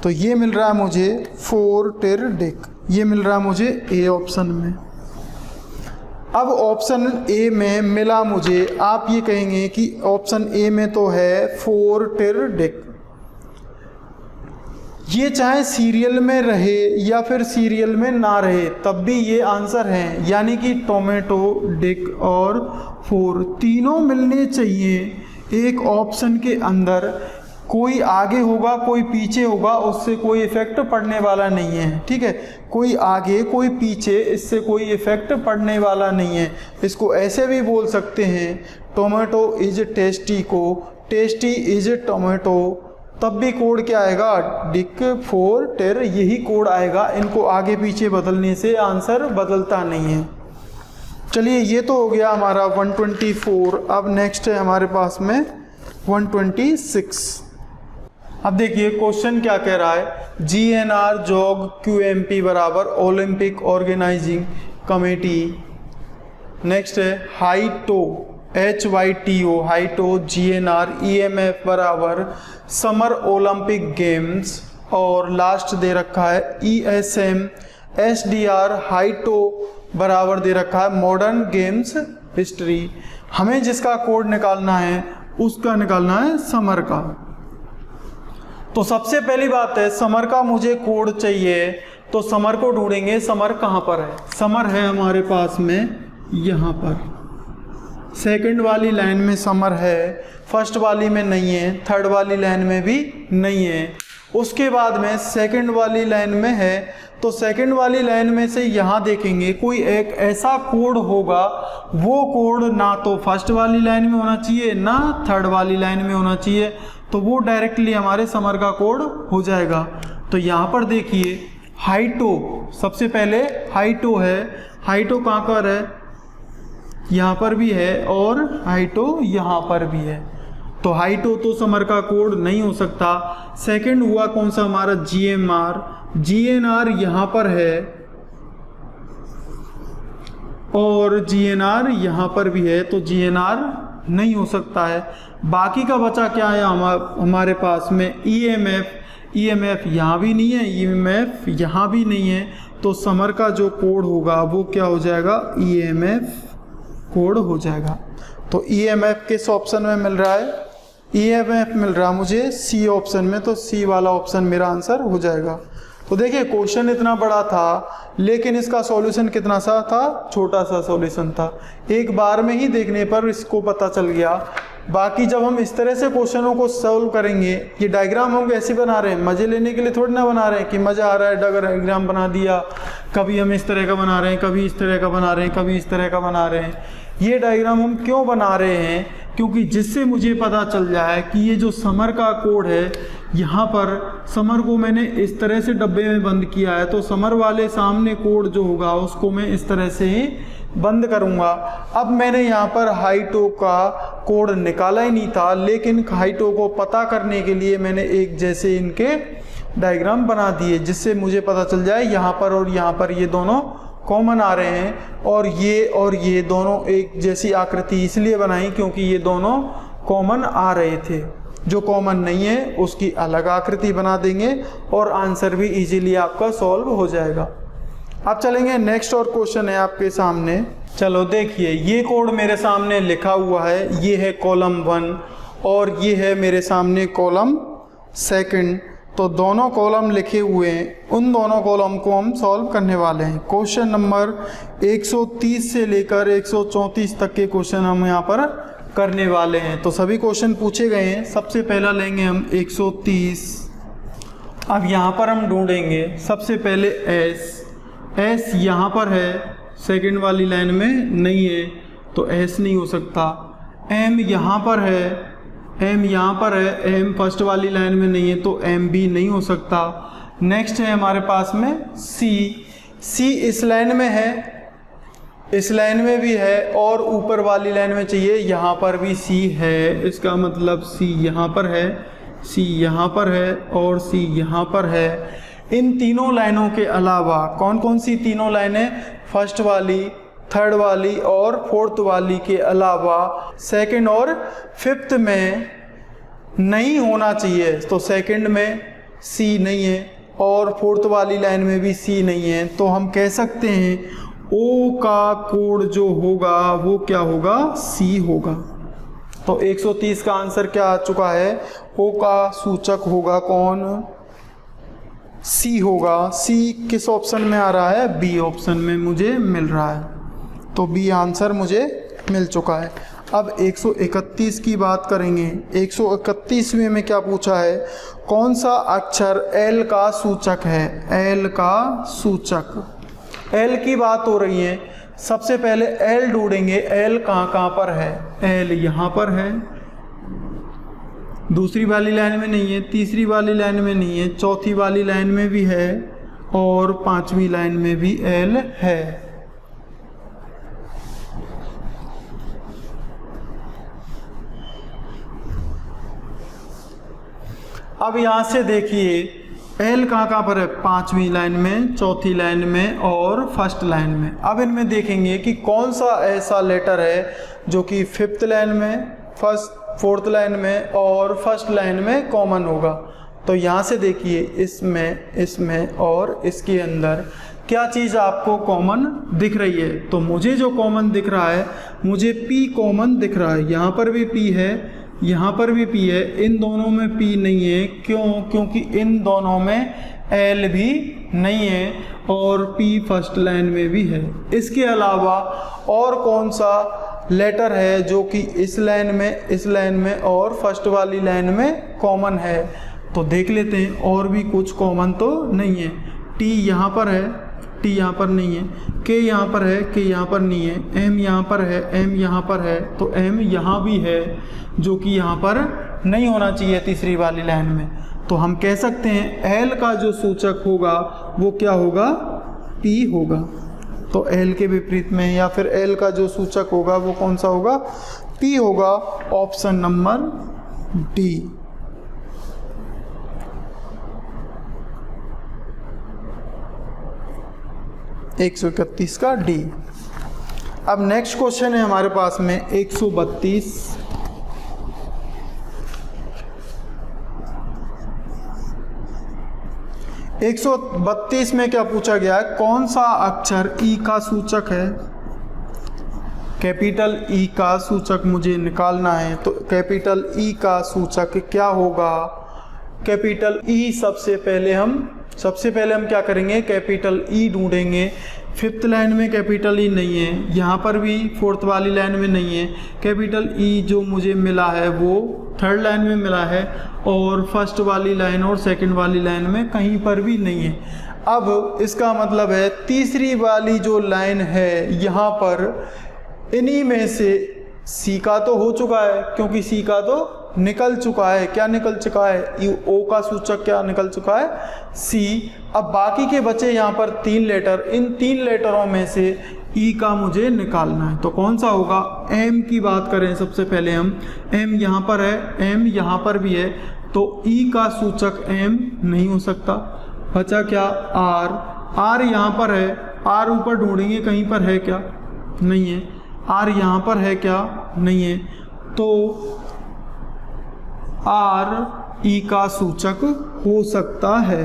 तो ये मिल रहा है मुझे 4 टिर डिक, ये मिल रहा है मुझे A ऑप्शन में। अब ऑप्शन A में मिला मुझे, आप ये कहेंगे कि ऑप्शन A में तो है 4 टिर डिक, ये चाहे सीरियल में रहे या फिर सीरियल में ना रहे तब भी ये आंसर है, यानी कि टोमेटो, डिक और 4 तीनों मिलने चाहिए एक ऑप्शन के अंदर। कोई आगे होगा कोई पीछे होगा, उससे कोई इफेक्ट पड़ने वाला नहीं है, ठीक है, कोई आगे कोई पीछे, इससे कोई इफेक्ट पड़ने वाला नहीं है। इसको ऐसे भी बोल सकते हैं, टोमेटो इज टेस्टी को टेस्टी इज टोमेटो, तब भी कोड क्या आएगा, डिक 4 टिर, यही कोड आएगा। इनको आगे पीछे बदलने से आंसर बदलता नहीं है। चलिए ये तो हो गया हमारा 124। अब नेक्स्ट है हमारे पास में 126। अब देखिए क्वेश्चन क्या कह रहा है, GNR जॉग QMP बराबर ओलंपिक ऑर्गेनाइजिंग कमेटी। नेक्स्ट है हाइटो HYTO हाइटो GNR EMF बराबर समर ओलंपिक गेम्स, और लास्ट दे रखा है ESM SDR हाइटो बराबर दे रखा है मॉडर्न गेम्स हिस्ट्री। हमें जिसका कोड निकालना है उसका निकालना है समर का। तो सबसे पहली बात है समर का मुझे कोड चाहिए, तो समर को ढूंढेंगे। समर कहाँ पर है? समर है हमारे पास में यहाँ पर, सेकंड वाली लाइन में समर है, फर्स्ट वाली में नहीं है, थर्ड वाली लाइन में भी नहीं है। उसके बाद में सेकंड वाली लाइन में है, तो सेकंड वाली लाइन में से यहाँ देखेंगे कोई एक ऐसा कोड होगा, वो कोड ना तो फर्स्ट वाली लाइन में होना चाहिए ना थर्ड वाली लाइन में होना चाहिए, तो वो डायरेक्टली हमारे समर का कोड हो जाएगा। तो यहाँ पर देखिए हाइटो, सबसे पहले हाइटो है। हाइटो कहाँ पर है? यहाँ पर भी है और हाइटो यहाँ पर भी है। तो हाइटो तो समर का कोड नहीं हो सकता। सेकंड हुआ कौन सा हमारा? GMR। GNR यहाँ पर है और GNR यहाँ पर भी है, तो GNR नहीं हो सकता है। बाकी का बचा क्या है हमारे पास में? EMF यहाँ भी नहीं है, EMF यहाँ भी नहीं है, तो समर का जो कोड होगा वो क्या हो जाएगा? EMF कोड हो जाएगा। तो EMF किस ऑप्शन में मिल रहा है? EMF मिल रहा है मुझे C ऑप्शन में, तो C वाला ऑप्शन मेरा आंसर हो जाएगा। तो देखिए क्वेश्चन इतना बड़ा था लेकिन इसका सॉल्यूशन कितना सा था? छोटा सा सॉल्यूशन था। एक बार में ही देखने पर इसको पता चल गया। बाकी जब हम इस तरह से क्वेश्चनों को सॉल्व करेंगे, ये डायग्राम हम ऐसे बना रहे हैं, मज़े लेने के लिए थोड़ी ना बना रहे हैं कि मज़ा आ रहा है डायग्राम बना दिया, कभी हम इस तरह का बना रहे हैं, कभी इस तरह का बना रहे हैं, कभी इस तरह का बना रहे हैं। ये डायग्राम हम क्यों बना रहे हैं? क्योंकि जिससे मुझे पता चल जाए कि ये जो समर का कोड है, यहाँ पर समर को मैंने इस तरह से डब्बे में बंद किया है, तो समर वाले सामने कोड जो होगा उसको मैं इस तरह से ही बंद करूँगा। अब मैंने यहाँ पर हाइटो का कोड निकाला ही नहीं था, लेकिन हाइटो को पता करने के लिए मैंने एक जैसे इनके डायग्राम बना दिए, जिससे मुझे पता चल जाए यहाँ पर और यहाँ पर ये दोनों कॉमन आ रहे हैं, और ये दोनों एक जैसी आकृति इसलिए बनाई क्योंकि ये दोनों कॉमन आ रहे थे। जो कॉमन नहीं है उसकी अलग आकृति बना देंगे और आंसर भी इजीली आपका सॉल्व हो जाएगा। अब चलेंगे नेक्स्ट और क्वेश्चन है आपके सामने। चलो देखिए, ये कोड मेरे सामने लिखा हुआ है, ये है कॉलम 1 और ये है मेरे सामने कॉलम 2। तो दोनों कॉलम लिखे हुए हैं, उन दोनों कॉलम को हम सॉल्व करने वाले हैं। क्वेश्चन नंबर 130 से लेकर 134 तक के क्वेश्चन हम यहाँ पर करने वाले हैं। तो सभी क्वेश्चन पूछे गए हैं। सबसे पहला लेंगे हम 130। अब यहाँ पर हम ढूंढेंगे सबसे पहले S यहाँ पर है, सेकंड वाली लाइन में नहीं है, तो S नहीं हो सकता। M यहाँ पर है, M यहाँ पर है, M फर्स्ट वाली लाइन में नहीं है, तो M भी नहीं हो सकता। नेक्स्ट है हमारे पास में C इस लाइन में है, इस लाइन में भी है और ऊपर वाली लाइन में चाहिए, यहाँ पर भी C है। इसका मतलब C यहाँ पर है, C यहाँ पर है और C यहाँ पर है। इन तीनों लाइनों के अलावा कौन कौन सी तीनों लाइनें? फर्स्ट वाली, थर्ड वाली और फोर्थ वाली के अलावा सेकंड और फिफ्थ में नहीं होना चाहिए। तो सेकंड में C नहीं है और फोर्थ वाली लाइन में भी C नहीं है, तो हम कह सकते हैं O का कोड जो होगा वो क्या होगा? C होगा। तो 130 का आंसर क्या आ चुका है? O का सूचक होगा कौन? C होगा। C किस ऑप्शन में आ रहा है? B ऑप्शन में मुझे मिल रहा है, तो B आंसर मुझे मिल चुका है। अब 131 की बात करेंगे। 131वें में क्या पूछा है? कौन सा अक्षर L का सूचक है? L का सूचक, L की बात हो रही है। सबसे पहले L ढूंढेंगे। L कहाँ पर है? L यहाँ पर है, दूसरी वाली लाइन में नहीं है, तीसरी वाली लाइन में नहीं है, चौथी वाली लाइन में भी है और पांचवी लाइन में भी L है। अब यहाँ से देखिए L कहाँ पर है? पांचवी लाइन में, चौथी लाइन में और फर्स्ट लाइन में। अब इनमें देखेंगे कि कौन सा ऐसा लेटर है जो कि फिफ्थ लाइन में, फोर्थ लाइन में और फर्स्ट लाइन में कॉमन होगा। तो यहाँ से देखिए इसमें और इसके अंदर क्या चीज़ आपको कॉमन दिख रही है? तो मुझे जो कॉमन दिख रहा है, मुझे P कॉमन दिख रहा है। यहाँ पर भी P है, यहाँ पर भी P है, इन दोनों में P नहीं है। क्यों? क्योंकि इन दोनों में L भी नहीं है और P फर्स्ट लाइन में भी है। इसके अलावा और कौन सा लेटर है जो कि इस लाइन में और फर्स्ट वाली लाइन में कॉमन है? तो देख लेते हैं, और भी कुछ कॉमन तो नहीं है। T यहाँ पर है, T यहाँ पर नहीं है, K यहाँ पर है, K यहाँ पर नहीं है, M यहाँ पर है, M यहाँ पर है, तो M यहाँ भी है, जो कि यहाँ पर नहीं होना चाहिए तीसरी वाली लाइन में। तो हम कह सकते हैं L का जो सूचक होगा वो क्या होगा? P होगा। तो L के विपरीत में या फिर L का जो सूचक होगा वो कौन सा होगा? P होगा। Option number D। एक 131 का D। अब नेक्स्ट क्वेश्चन है हमारे पास में 132। एक 132 में क्या पूछा गया है? कौन सा अक्षर E का सूचक है? कैपिटल E का सूचक मुझे निकालना है। तो कैपिटल E का सूचक क्या होगा? कैपिटल E सबसे पहले हम क्या करेंगे? कैपिटल E ढूंढेंगे। फिफ्थ लाइन में कैपिटल E नहीं है, यहाँ पर भी फोर्थ वाली लाइन में नहीं है। कैपिटल E जो मुझे मिला है वो थर्ड लाइन में मिला है और फर्स्ट वाली लाइन और सेकंड वाली लाइन में कहीं पर भी नहीं है। अब इसका मतलब है तीसरी वाली जो लाइन है यहाँ पर इन्हीं में से C का तो हो चुका है, क्योंकि C का तो निकल चुका है। क्या निकल चुका है? O का सूचक क्या निकल चुका है? C। अब बाकी के बचे यहाँ पर 3 लेटर, इन 3 लेटरों में से E का मुझे निकालना है। तो कौन सा होगा? M की बात करें सबसे पहले हम, M यहाँ पर है, M यहाँ पर भी है, तो E का सूचक M नहीं हो सकता। बचा क्या? R यहाँ पर है, R ऊपर ढूंढेंगे कहीं पर है क्या? नहीं है। R यहाँ पर है क्या? नहीं है। तो R E का सूचक हो सकता है,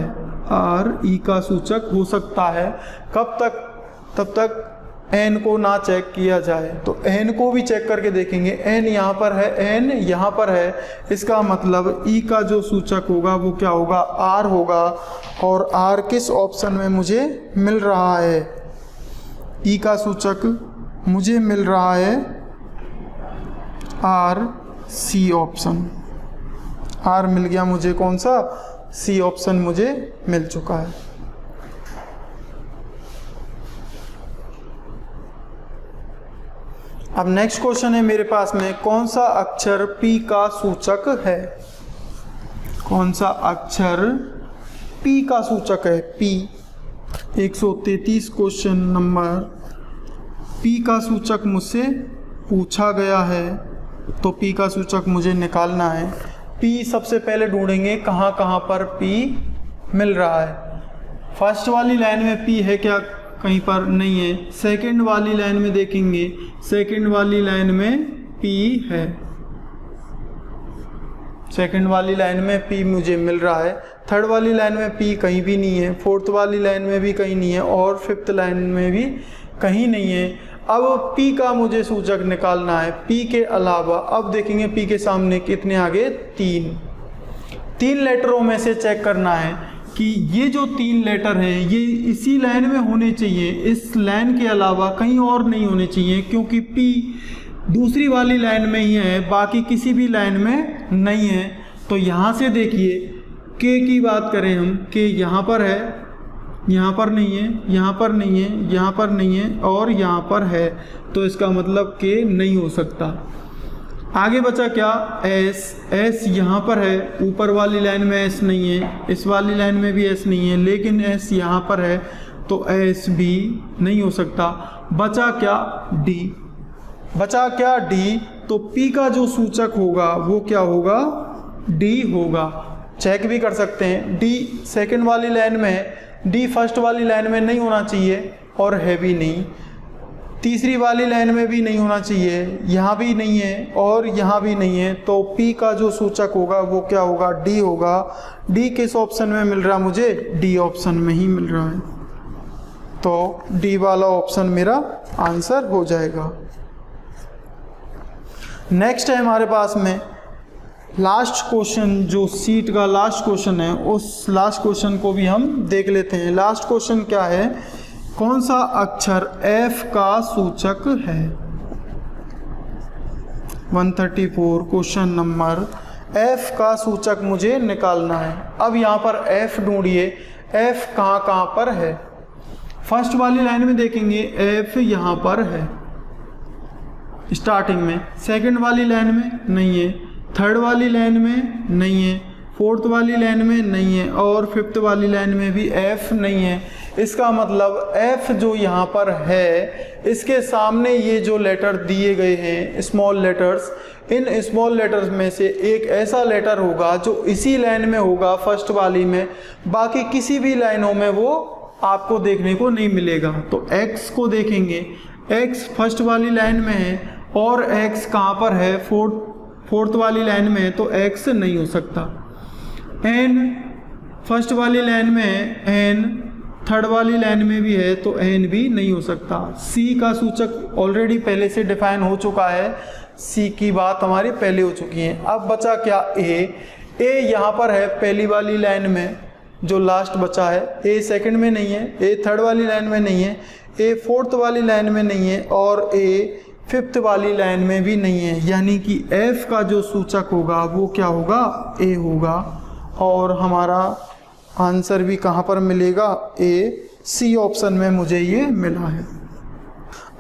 R E का सूचक हो सकता है। कब तक? तब तक N को ना चेक किया जाए। तो N को भी चेक करके देखेंगे। N यहाँ पर है, N यहाँ पर है, इसका मतलब E का जो सूचक होगा वो क्या होगा? R होगा। और R किस ऑप्शन में मुझे मिल रहा है? E का सूचक मुझे मिल रहा है R, C ऑप्शन। R मिल गया मुझे, कौन सा? C ऑप्शन मुझे मिल चुका है। अब नेक्स्ट क्वेश्चन है मेरे पास में, कौन सा अक्षर P का सूचक है? कौन सा अक्षर P का सूचक है? P। 133 question number. P का सूचक मुझसे पूछा गया है, तो P का सूचक मुझे निकालना है। P सबसे पहले ढूंढेंगे कहाँ कहाँ पर P मिल रहा है। फर्स्ट वाली लाइन में P है क्या? कहीं पर नहीं है। सेकंड वाली लाइन में देखेंगे, सेकंड वाली लाइन में P है, सेकंड वाली लाइन में P मुझे मिल रहा है। थर्ड वाली लाइन में P कहीं भी नहीं है, फोर्थ वाली लाइन में भी कहीं नहीं है और फिफ्थ लाइन में भी कहीं नहीं है। अब P का मुझे सूचक निकालना है। P के अलावा अब देखेंगे P के सामने कितने आगे? 3 लेटरों में से चेक करना है कि ये जो 3 लेटर हैं ये इसी लाइन में होने चाहिए, इस लाइन के अलावा कहीं और नहीं होने चाहिए, क्योंकि P दूसरी वाली लाइन में ही है, बाकी किसी भी लाइन में नहीं है। तो यहाँ से देखिए K की बात करें हम, K यहाँ पर है, यहाँ पर नहीं है, यहाँ पर नहीं है, यहाँ पर नहीं है और यहाँ पर है, तो इसका मतलब K नहीं हो सकता। आगे बचा क्या? S यहाँ पर है, ऊपर वाली लाइन में S नहीं है, इस वाली लाइन में भी S नहीं है, लेकिन S यहाँ पर है, तो S भी नहीं हो सकता। बचा क्या? D। बचा क्या? D। तो P का जो सूचक होगा वो क्या होगा? D होगा। चेक भी कर सकते हैं। D सेकंड वाली लाइन में है, D फर्स्ट वाली लाइन में नहीं होना चाहिए और है भी नहीं, तीसरी वाली लाइन में भी नहीं होना चाहिए, यहाँ भी नहीं है और यहाँ भी नहीं है। तो P का जो सूचक होगा वो क्या होगा? D होगा। D किस ऑप्शन में मिल रहा है मुझे? D ऑप्शन में ही मिल रहा है। तो डी वाला ऑप्शन मेरा आंसर हो जाएगा। नेक्स्ट है हमारे पास में लास्ट क्वेश्चन, जो सीट का लास्ट क्वेश्चन है, उस लास्ट क्वेश्चन को भी हम देख लेते हैं। लास्ट क्वेश्चन क्या है, कौन सा अक्षर F का सूचक है। 134 क्वेश्चन नंबर, F का सूचक मुझे निकालना है। अब यहाँ पर F ढूंढिए, F कहाँ कहाँ पर है। फर्स्ट वाली लाइन में देखेंगे F यहाँ पर है स्टार्टिंग में, सेकंड वाली लाइन में नहीं है, थर्ड वाली लाइन में नहीं है, फोर्थ वाली लाइन में नहीं है और फिफ्थ वाली लाइन में भी F नहीं है। इसका मतलब F जो यहाँ पर है, इसके सामने ये जो लेटर दिए गए हैं small letters, in small letters में से एक ऐसा लेटर होगा जो इसी लाइन में होगा फर्स्ट वाली में, बाकी किसी भी लाइनों में वो आपको देखने को नहीं मिलेगा। तो X को देखेंगे, X फर्स्ट वाली लाइन में है और X कहाँ पर है, फोर्थ वाली लाइन में है, तो X नहीं हो सकता। N फर्स्ट वाली लाइन में है, N थर्ड वाली लाइन में भी है, तो N भी नहीं हो सकता। C का सूचक ऑलरेडी पहले से डिफाइन हो चुका है, C की बात हमारी पहले हो चुकी है। अब बचा क्या, A यहाँ पर है पहली वाली लाइन में, जो लास्ट बचा है। A सेकंड में नहीं है, A थर्ड वाली लाइन में नहीं है, A फोर्थ वाली लाइन में नहीं है और A फिफ्थ वाली लाइन में भी नहीं है। यानी कि F का जो सूचक होगा वो क्या होगा, A होगा। और हमारा आंसर भी कहाँ पर मिलेगा, A, C ऑप्शन में मुझे ये मिला है।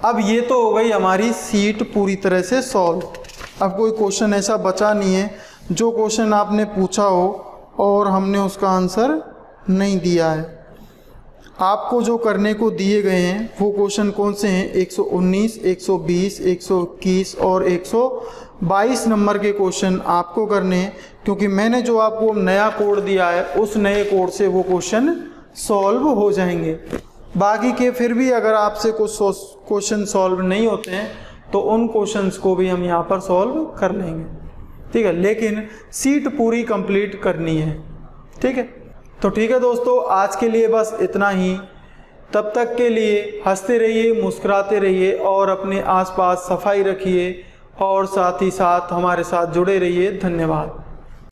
अब ये तो हो गई हमारी सीट पूरी तरह से सॉल्व। अब कोई क्वेश्चन ऐसा बचा नहीं है जो क्वेश्चन आपने पूछा हो और हमने उसका आंसर नहीं दिया है। आपको जो करने को दिए गए हैं वो क्वेश्चन कौन से हैं, 119, 120, 121 और 122 नंबर के क्वेश्चन आपको करने हैं, क्योंकि मैंने जो आपको नया कोड दिया है उस नए कोड से वो क्वेश्चन सॉल्व हो जाएंगे। बाकी के फिर भी अगर आपसे कुछ क्वेश्चन सॉल्व नहीं होते हैं तो उन क्वेश्चंस को भी हम यहाँ पर सॉल्व कर लेंगे, ठीक है। लेकिन सीट पूरी कंप्लीट करनी है, ठीक है। तो ठीक है दोस्तों, आज के लिए बस इतना ही। तब तक के लिए हंसते रहिए, मुस्कुराते रहिए और अपने आसपास सफाई रखिए और साथ ही साथ हमारे साथ जुड़े रहिए। धन्यवाद।